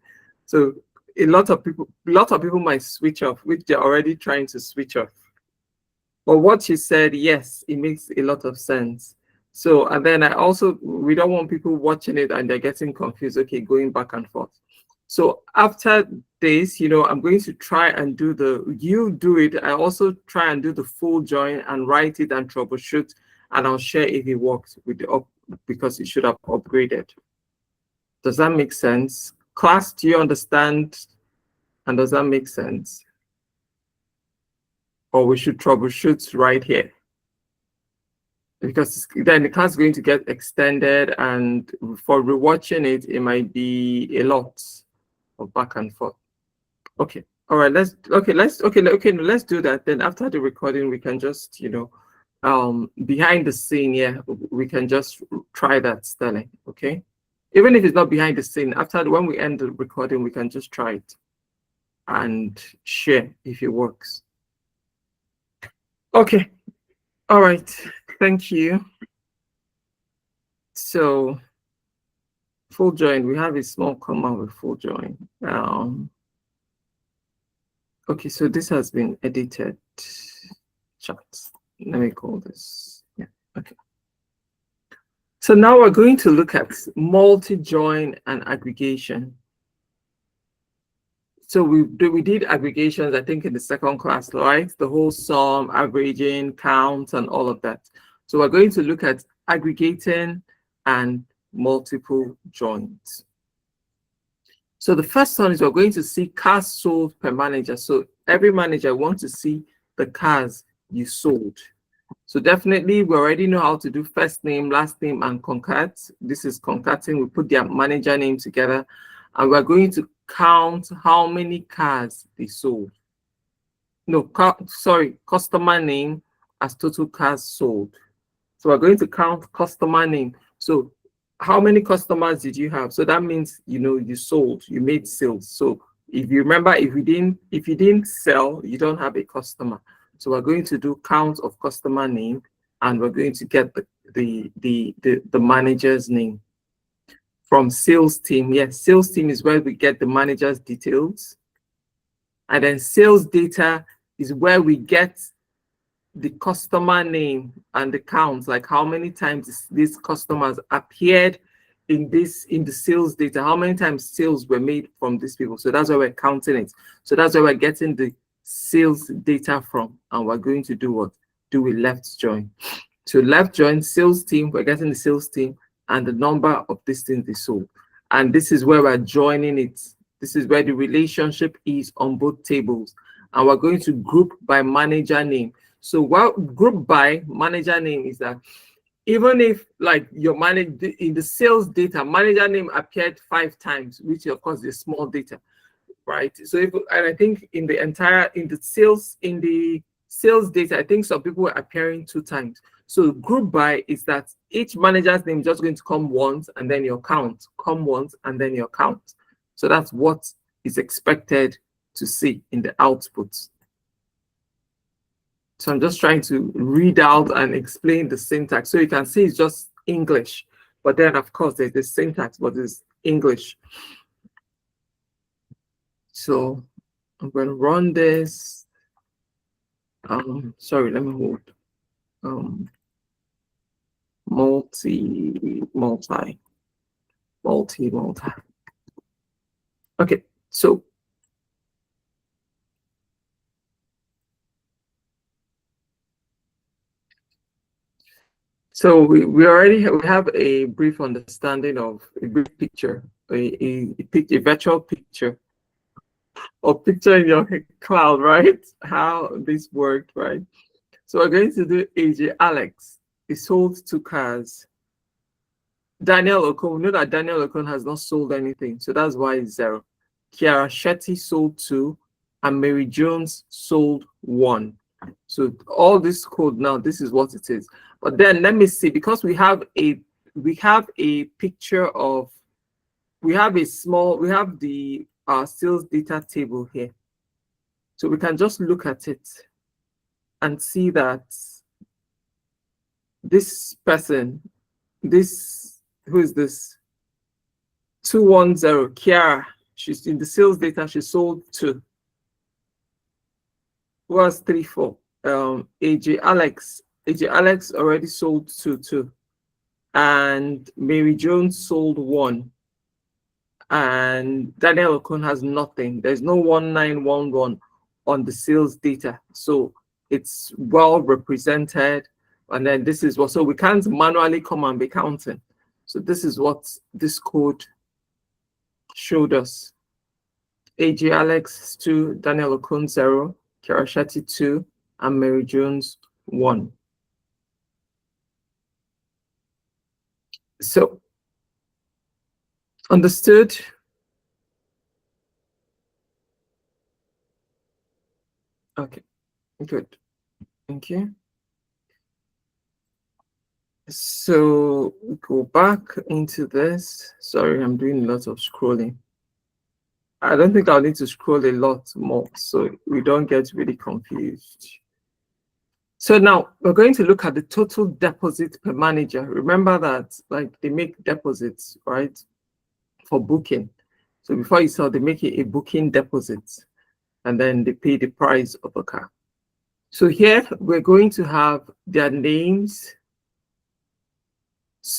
So a lot of people might switch off, which they're already trying to switch off. But what you said, yes, it makes a lot of sense. So, and then we don't want people watching it and they're getting confused. Okay, going back and forth. So after this, I'm going to try and you do it. I also try and do the full join and write it and troubleshoot, and I'll share if it works with because it should have upgraded. Does that make sense? Class, do you understand? And does that make sense? Or we should troubleshoot right here? Because then the class is going to get extended, and for rewatching it, it might be a lot of back and forth. Okay, all right. Let's do that. Then after the recording, we can just behind the scene. Yeah, we can just try that, Sterling. Okay, even if it's not behind the scene, when we end the recording, we can just try it and share if it works. Okay. All right, thank you. So full join, we have a small comma with full join. Okay, so this has been edited. Chat. Let me call this. Yeah, okay. So now we're going to look at multi-join and aggregation. So we did aggregations, I think, in the second class, right? The whole sum, averaging, count, and all of that. So we're going to look at aggregating and multiple joins. So the first one is we're going to see cars sold per manager. So every manager wants to see the cars you sold. So definitely we already know how to do first name, last name, and concat. This is concating. We put their manager name together, and we're going to count how many cars they sold. No, customer name as total cars sold. So we're going to count customer name. So how many customers did you have? So that means you sold, you made sales. So if you remember, if you didn't sell, you don't have a customer. So we're going to do count of customer name, and we're going to get the manager's name. From sales team, yes, sales team is where we get the manager's details. And then sales data is where we get the customer name and the counts, like how many times these customers appeared in the sales data, how many times sales were made from these people. So that's why we're counting it. So that's where we're getting the sales data from. And we're going to do what? Do a left join. So left join sales team, we're getting the sales team and the number of these things they sold. And this is where we're joining it. This is where the relationship is on both tables. And we're going to group by manager name. So what group by manager name is that even if like your manager in the sales data, manager name appeared 5 times, which of course is small data, right? So and I think in the sales data, I think some people were appearing 2 times. So group by is that each manager's name is just going to come once and then your count, come once and then your count. So that's what is expected to see in the output. So I'm just trying to read out and explain the syntax. So you can see it's just English, but then of course there's the syntax, but it's English. So I'm going to run this. Sorry, let me hold. Multi. Okay, so we already have a brief understanding of a brief picture, a virtual picture, or picture in your cloud, right? How this worked, right? So we're going to do AJ Alex. He sold 2 cars. Daniel Okon, we know that Daniel Okon has not sold anything, so that's why it's 0. Kiara Shetty sold 2, and Mary Jones sold 1. So all this code now, this is what it is. But then let me see, because we have a picture of, we have the sales data table here. So we can just look at it and see that this person, who is this? 210, Kiara, she's in the sales data, she sold 2. Who has 34? AJ Alex already sold 2 too. And Mary Jones sold 1. And Daniel Okon has nothing. There's no 1911 on the sales data. So it's well represented. And then this is what, so we can't manually come and be counting. So this is what this code showed us. AJ Alex 2, Daniel Okon 0, Kiara Shetty 2, and Mary Jones 1. So, understood? Okay, good. Thank you. So go back into this. Sorry, I'm doing lots of scrolling. I don't think I'll need to scroll a lot more so we don't get really confused. So now we're going to look at the total deposit per manager. Remember that, like, they make deposits, right, for booking. So before you sell, they make a booking deposit and then they pay the price of a car. So here we're going to have their names.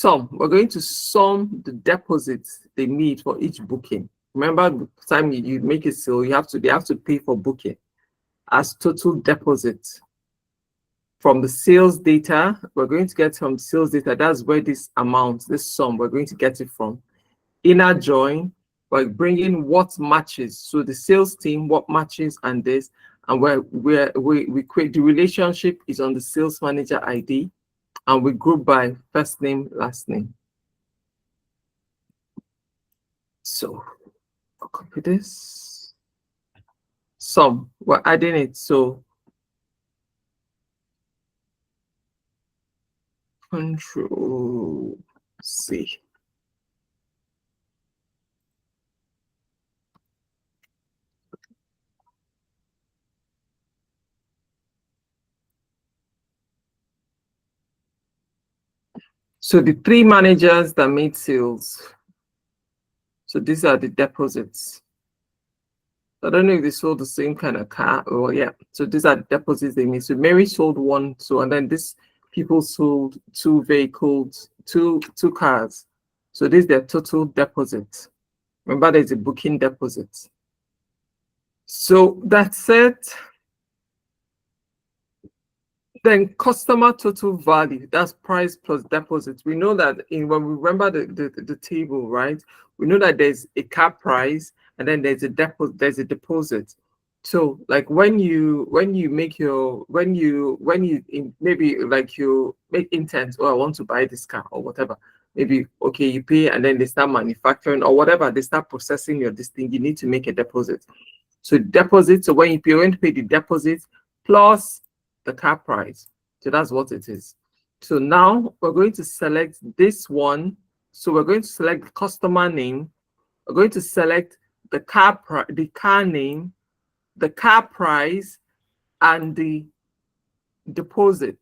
We're going to sum the deposits they need for each booking. Remember, the time you make a sale, they have to pay for booking as total deposits. From the sales data, we're going to get from sales data. That's where this amount, this sum, we're going to get it from. Inner join, we're bringing what matches. So the sales team, what matches, and this, and we create the relationship is on the sales manager ID, and we group by first name, last name. So I'll copy this. Sum, we're adding it. So Control C. So the 3 managers that made sales. So these are the deposits. I don't know if they sold the same kind of car or yeah. So these are the deposits they made. So Mary sold 1, so and then this people sold 2 vehicles, two cars. So this is their total deposit. Remember, there's a booking deposit. So that's it. Then customer total value, that's price plus deposit. We know that when we remember the table, right? We know that there's a car price and then there's a deposit. So like when you make your maybe like you make intent, oh, I want to buy this car or whatever. Maybe okay, you pay and then they start manufacturing or whatever, they start processing this thing, you need to make a deposit. So deposit, so when you're going to pay the deposit plus the car price. So that's what it is. So now we're going to select this one. So we're going to select the customer name. We're going to select the car name, the car price, and the deposit.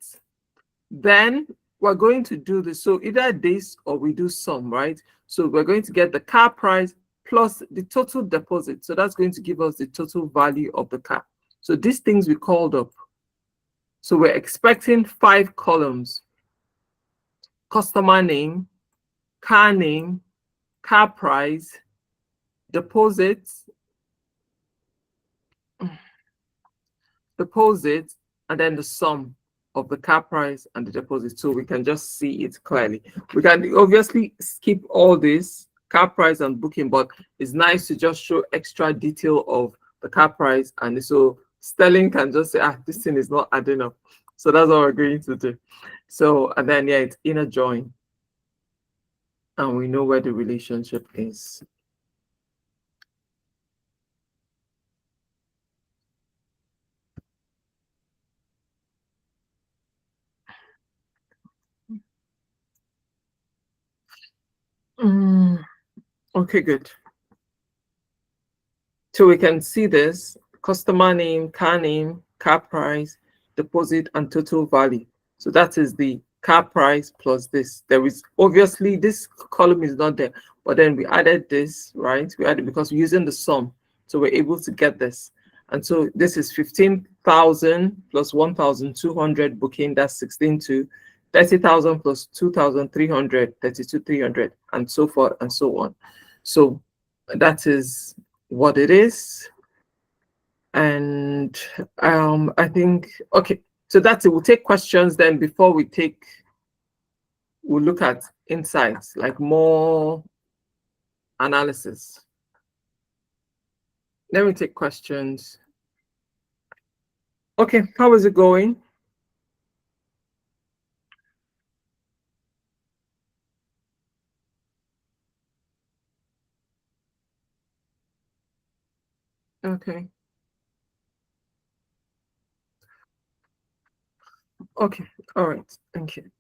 Then we're going to do this. So either this or we do sum, right? So we're going to get the car price plus the total deposit. So that's going to give us the total value of the car. So these things we called up. So we're expecting 5 columns: customer name, car price, deposit, and then the sum of the car price and the deposit, so we can just see it clearly. We can obviously skip all this car price and booking, but it's nice to just show extra detail of the car price, and so Sterling can just say, this thing is not adding up. So that's what we're going to do. So, and then it's inner join, and we know where the relationship is. Okay, good. So we can see this: customer name, car price, deposit, and total value. So that is the car price plus this. There is obviously this column is not there, but then we added this, right? We added because we're using the sum. So we're able to get this. And so this is 15,000 plus 1,200 booking, that's 16,200. 30,000 plus 2,300, 32,300, and so forth and so on. So that is what it is. And I think, okay, so that's it. We'll take questions then before we'll look at insights, like more analysis. Let me take questions. Okay, how is it going? Okay. Okay, all right, thank you.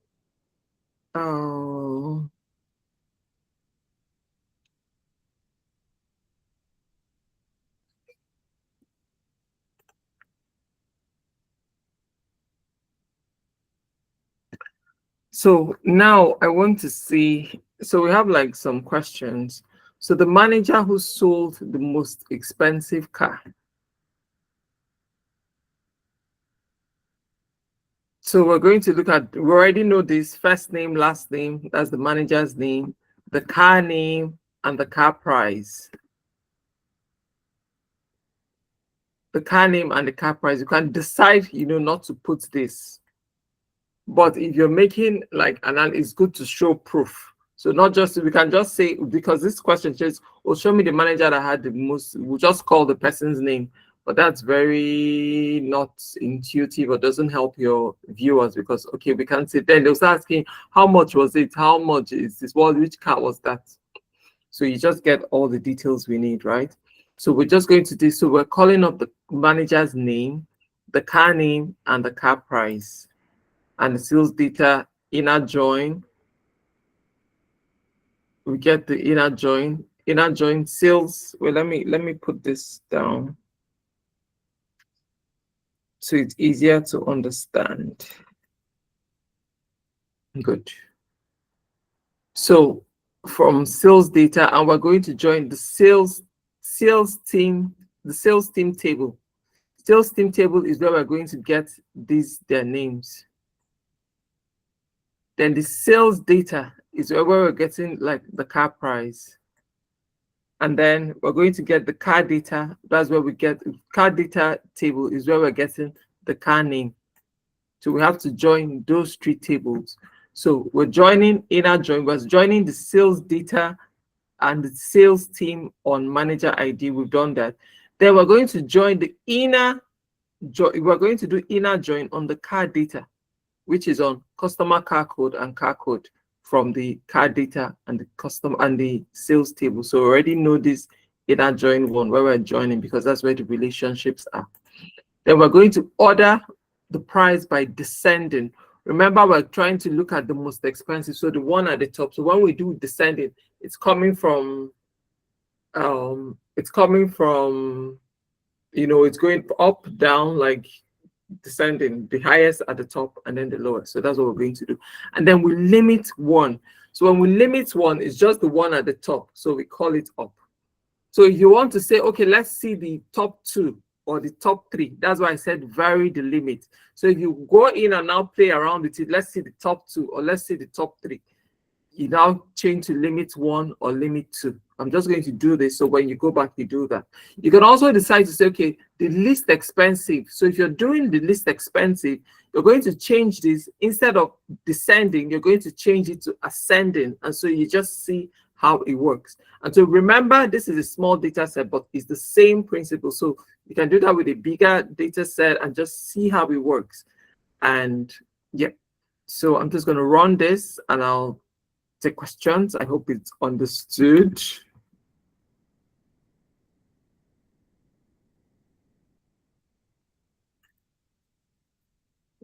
So now I want to see, so we have like some questions. So the manager who sold the most expensive car. So we're going to look at, we already know this: first name, last name, that's the manager's name, the car name, and the car price. The car name and the car price, you can decide, not to put this. But if you're making like it's good to show proof. So not just, we can just say, because this question says, oh, show me the manager that had the most, we'll just call the person's name. But that's very not intuitive, or doesn't help your viewers, because, okay, we can't say, then they'll start asking, how much was it? How much is this? Well, which car was that? So you just get all the details we need, right? So we're just going to do, so we're calling up the manager's name, the car name, and the car price, and the sales data, inner join. We get the inner join sales. Well, let me put this down so it's easier to understand. Good. So from sales data, and we're going to join the sales team, the sales team table. Sales team table is where we're going to get their names. Then the sales data is where we're getting like the car price. And then we're going to get the car data. That's where we get car data table is where we're getting the car name. So we have to join those 3 tables. So we're joining inner join, we're joining the sales data and the sales team on manager ID. We've done that. Then we're going to join the inner join. We're going to do inner join on the car data, which is on customer car code and car code from the car data and the custom and the sales table. So we already know this inner join one where we're joining, because that's where the relationships are. Then we're going to order the price by descending. remember we're trying to look at the most expensive, so the one at the top. So when we do descending, it's coming from it's going up, down, like descending, the highest at the top and then the lowest. So that's what we're going to do. And then we limit one. So when we limit one, it's just the one at the top. So we call it up. So if you want to say, okay, let's see the top two or the top three, that's why I said vary the limit. So if you go in and now play around with it, let's see the top two or let's see the top three, you now change to limit one or limit two. I'm just going to do this. So when you go back, you do that. You can also decide to say, okay, the least expensive. So if you're doing the least expensive, you're going to change this. Instead of descending, you're going to change it to ascending. And so you just see how it works. And so remember, this is a small data set, but it's the same principle. So you can do that with a bigger data set and just see how it works. And yeah, so I'm just going to run this and I'll take questions. I hope it's understood.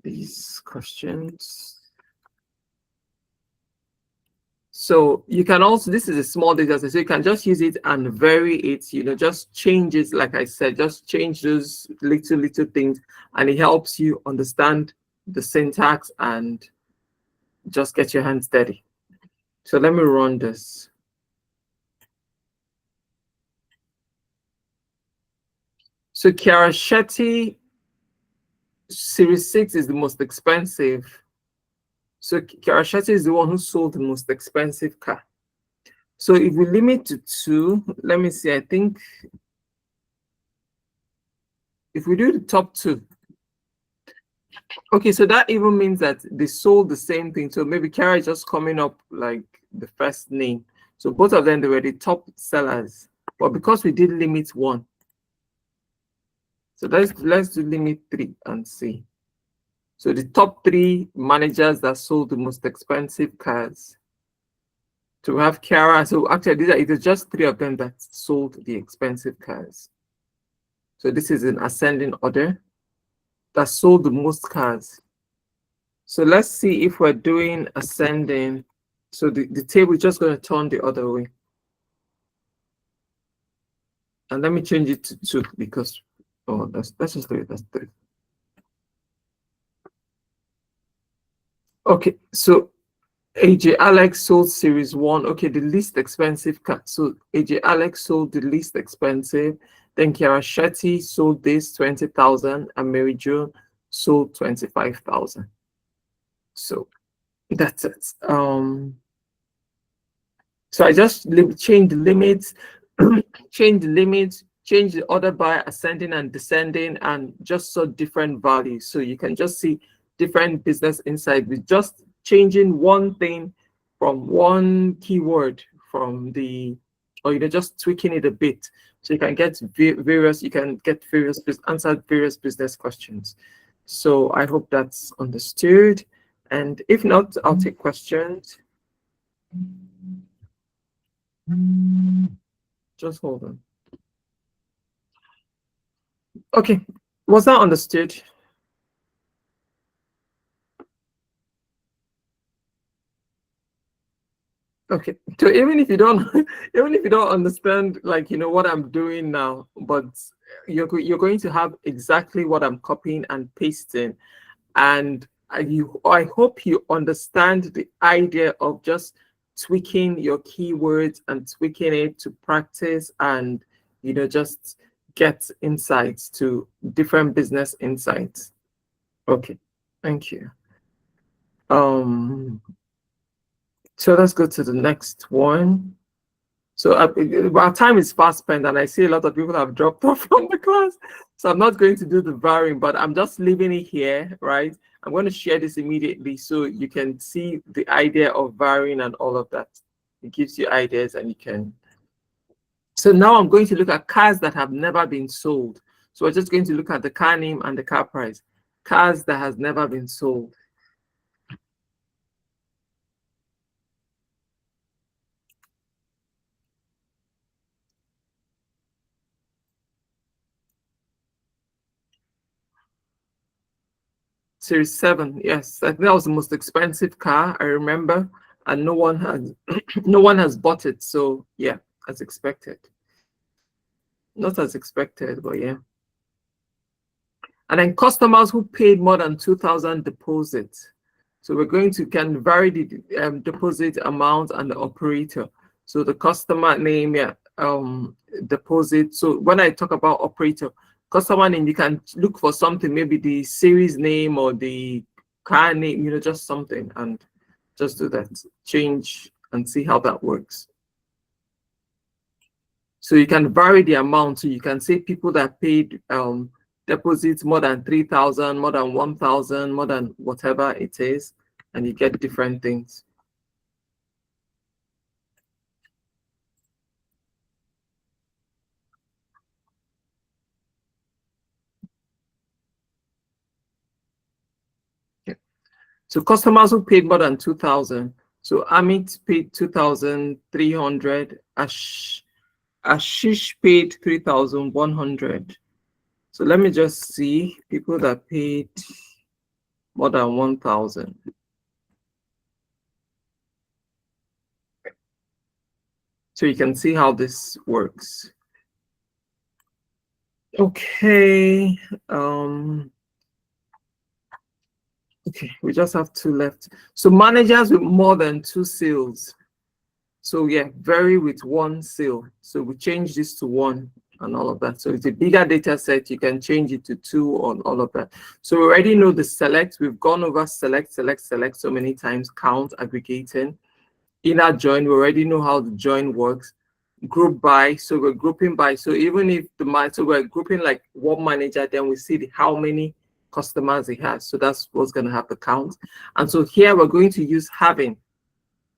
These questions. So you can also, this is a small data set, so you can just use it and vary it, just change it, like I said, just change those little things, and it helps you understand the syntax and just get your hands steady. So let me run this. So Chiara Shetty Series 6 is the most expensive. So Chiara Shetty is the one who sold the most expensive car. So if we limit to 2, let me see, I think if we do the top 2, okay, so that even means that they sold the same thing. So maybe Chiara is just coming up like the first name. So both of them, they were the top sellers. But because we did limit 1, so let's do limit 3 and see. So the top 3 managers that sold the most expensive cars. To have Chiara, so actually it is just 3 of them that sold the expensive cars. So this is in ascending order, that sold the most cars. So let's see if we're doing ascending. So the table is just going to turn the other way. And let me change it to 2 because, oh, that's just 3, that's 3. Okay, so AJ Alex sold series 1. Okay, the least expensive car. So AJ Alex sold the least expensive. Then Chiara Shetty sold this 20,000 and Mary Jo sold 25,000. So that's it. So I just change the limits, change the order by ascending and descending, and just saw different values. So you can just see different business insight with just changing one thing from one keyword from the, or just tweaking it a bit. So you can get various answer various business questions. So I hope that's understood. And if not, I'll take questions. Just hold on. Okay, was that understood? Okay, so even if you don't understand, like, what I'm doing now, but you're going to have exactly what I'm copying and pasting, and I hope you understand the idea of just tweaking your keywords and tweaking it to practice and just get insights to different business insights. Okay, thank you. So let's go to the next one. So our time is fast spent, and I see a lot of people have dropped off from the class. So I'm not going to do the varying, but I'm just leaving it here, right? I'm going to share this immediately so you can see the idea of varying and all of that. It gives you ideas and you can. So now I'm going to look at cars that have never been sold. So we're just going to look at the car name and the car price. Cars that has never been sold. Series 7, yes. I think that was the most expensive car, I remember. And no one has no one has bought it. So yeah, as expected. Not as expected, but yeah. And then customers who paid more than 2,000 deposits. So we're going to can vary the deposit amount and the operator. So the customer name, yeah, deposit. So when I talk about operator, customer name, you can look for something, maybe the series name or the car name, you know, just something, and just do that. Change and see how that works. So you can vary the amount. So you can say people that paid deposits more than 3,000, more than 1,000, more than whatever it is, and you get different things. Okay. So customers who paid more than 2,000. So Amit paid 2,300. Ashish paid 3,100. So let me just see people that paid more than 1,000. So you can see how this works. Okay. Okay, we just have 2 left. So managers with more than 2 sales. So yeah, vary with 1 sale. So we change this to 1 and all of that. So it's a bigger data set. You can change it to 2 on all of that. So we already know the select. We've gone over select so many times, count, aggregating. Inner join, we already know how the join works. Group by, so we're grouping by. So even if so we're grouping like one manager, then we see how many customers he has. So that's what's going to have the count. And so here we're going to use having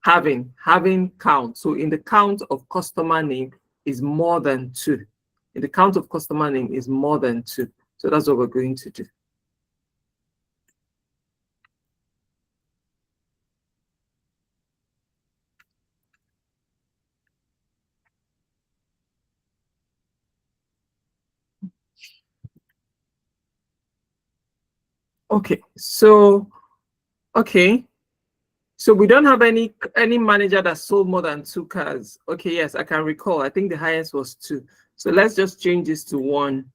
count. So in the count of customer name is more than 2. In the count of customer name is more than 2. So that's what we're going to do. Okay, so so we don't have any manager that sold more than 2 cars. Okay, yes, I can recall. I think the highest was 2. So let's just change this to 1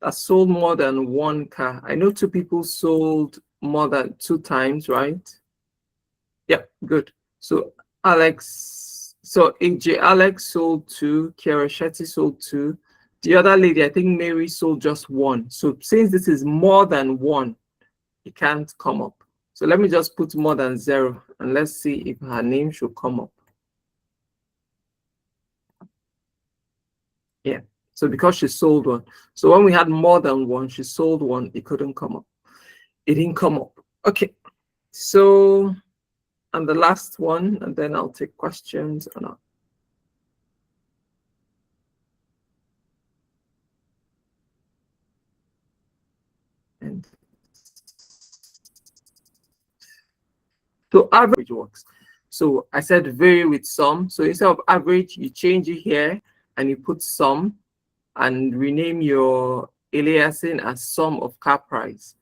that sold more than 1 car. I know 2 people sold more than 2 times, right? Yeah, good. So Alex, so AJ Alex sold 2, Kiara Shetty sold 2. The other lady, I think Mary sold just 1. So since this is more than 1, it can't come up. So let me just put more than 0 and let's see if her name should come up. Yeah, so because she sold 1. So when we had more than 1, she sold 1, it couldn't come up. It didn't come up. Okay, so, and the last one, and then I'll take questions or not. And so average works. So I said vary with sum. So instead of average, you change it here and you put sum and rename your aliasing as sum of car price.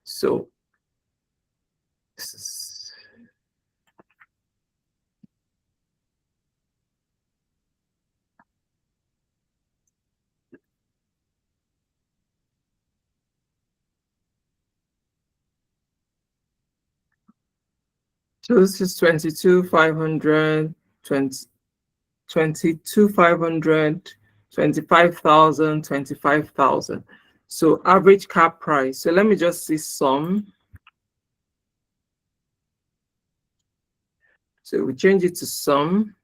So this is so this is 22,500, 22,500, 25,000, 25,000. So average car price. So let me just see sum. So we change it to sum.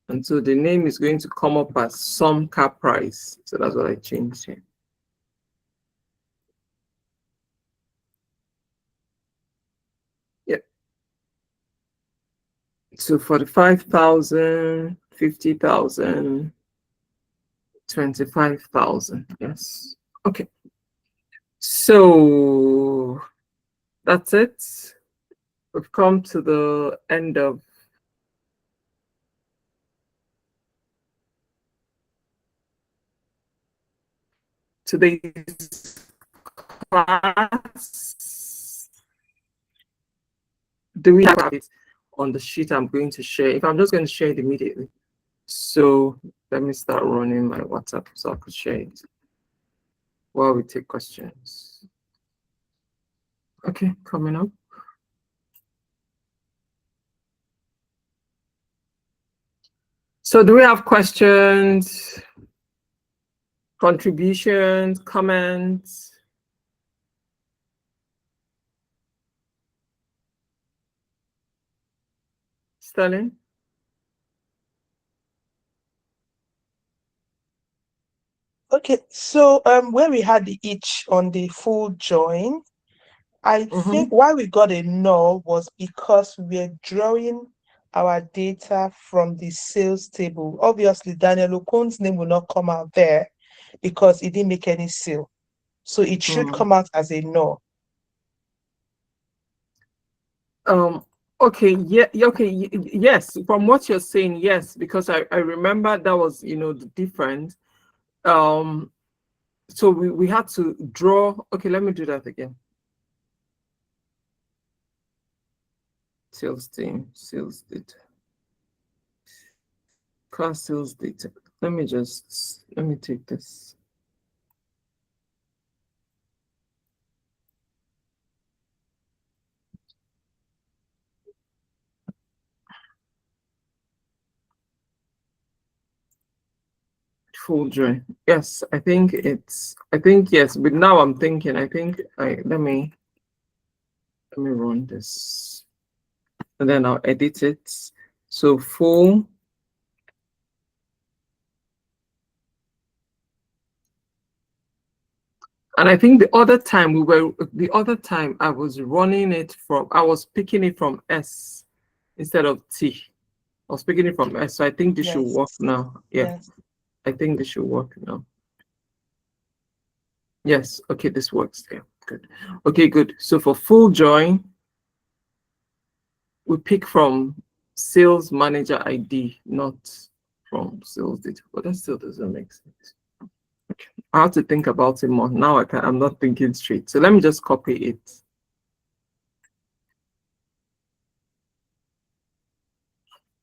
And so the name is going to come up as sum car price. So that's what I changed here. Yep. So 45,000, 50,000, 25,000. Yes. Okay. So that's it. We've come to the end of today's class. Do we have it on the sheet I'm going to share? If I'm just going to share it immediately. So let me start running my WhatsApp so I could share it while we take questions. Okay, coming up. So do we have questions, contributions, comments? Sterling? Okay, so where we had the itch on the full join, I think why we got a no was because we're drawing our data from the sales table. Obviously, Daniel Okon's name will not come out there because he didn't make any sale. So it should come out as a no. Okay, yeah, okay, yes, from what you're saying, yes, because I remember that was, the difference. So we had to draw. Okay, let me do that again. Sales team, sales data. Class sales data. Let me take this. Full join. Yes, I think yes, but now I'm thinking, let me run this and then I'll edit it. So full. And I think the other time I was running it I was picking it from S instead of T. I was picking it from S. So I think this should work now. Yeah. Yes. I think this should work now. Yes. Okay, this works. Yeah, good. Okay, good. So for full join, we pick from sales manager ID, not from sales data. But that still doesn't make sense. Okay. I have to think about it more. Now I'm not thinking straight. So let me just copy it.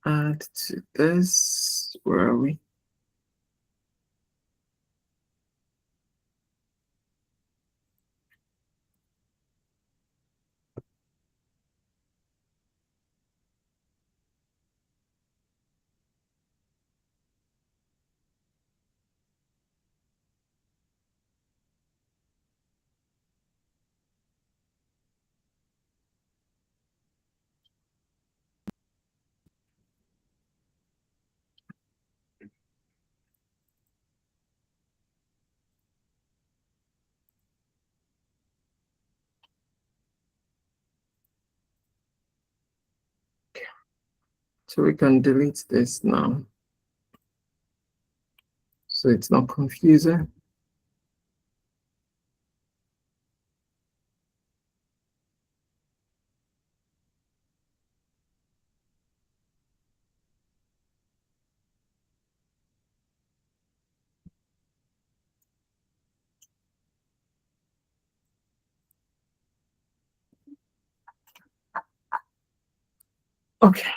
Add to this. Where are we? So we can delete this now. So it's not confusing. Okay.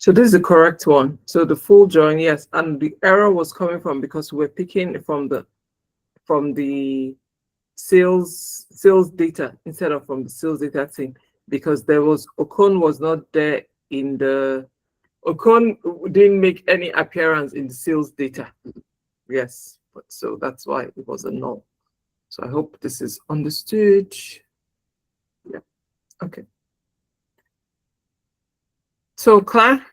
So this is the correct one. So the full join, yes, and the error was coming from because we're picking from the sales data instead of from the sales data thing, because Okon was not there in the Okon didn't make any appearance in the sales data. Yes, but so that's why it was a no. So I hope this is understood. Yeah. Okay. So Claire.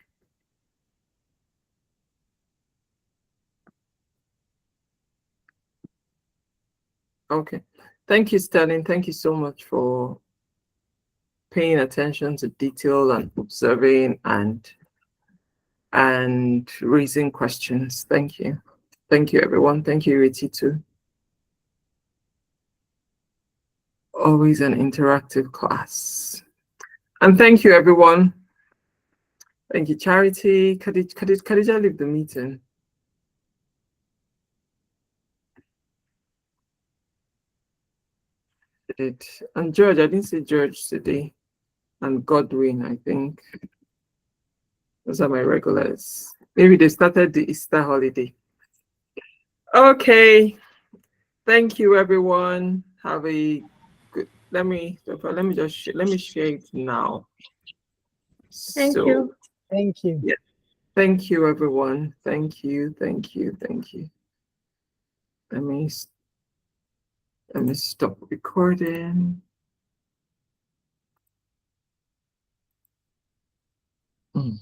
Okay. Thank you, Sterling. Thank you so much for paying attention to detail and observing and raising questions. Thank you. Thank you, everyone. Thank you, Riti, too. Always an interactive class. And thank you, everyone. Thank you, Charity. Khadija leave the meeting. did. And George, I didn't see George today. And Godwin, I think. Those are my regulars. Maybe they started the Easter holiday. Okay. Thank you, everyone. Have a good. Let me share it now. Thank you. Thank you. Yeah. Thank you, everyone. Thank you. Thank you. Thank you. Let me stop recording. Mm.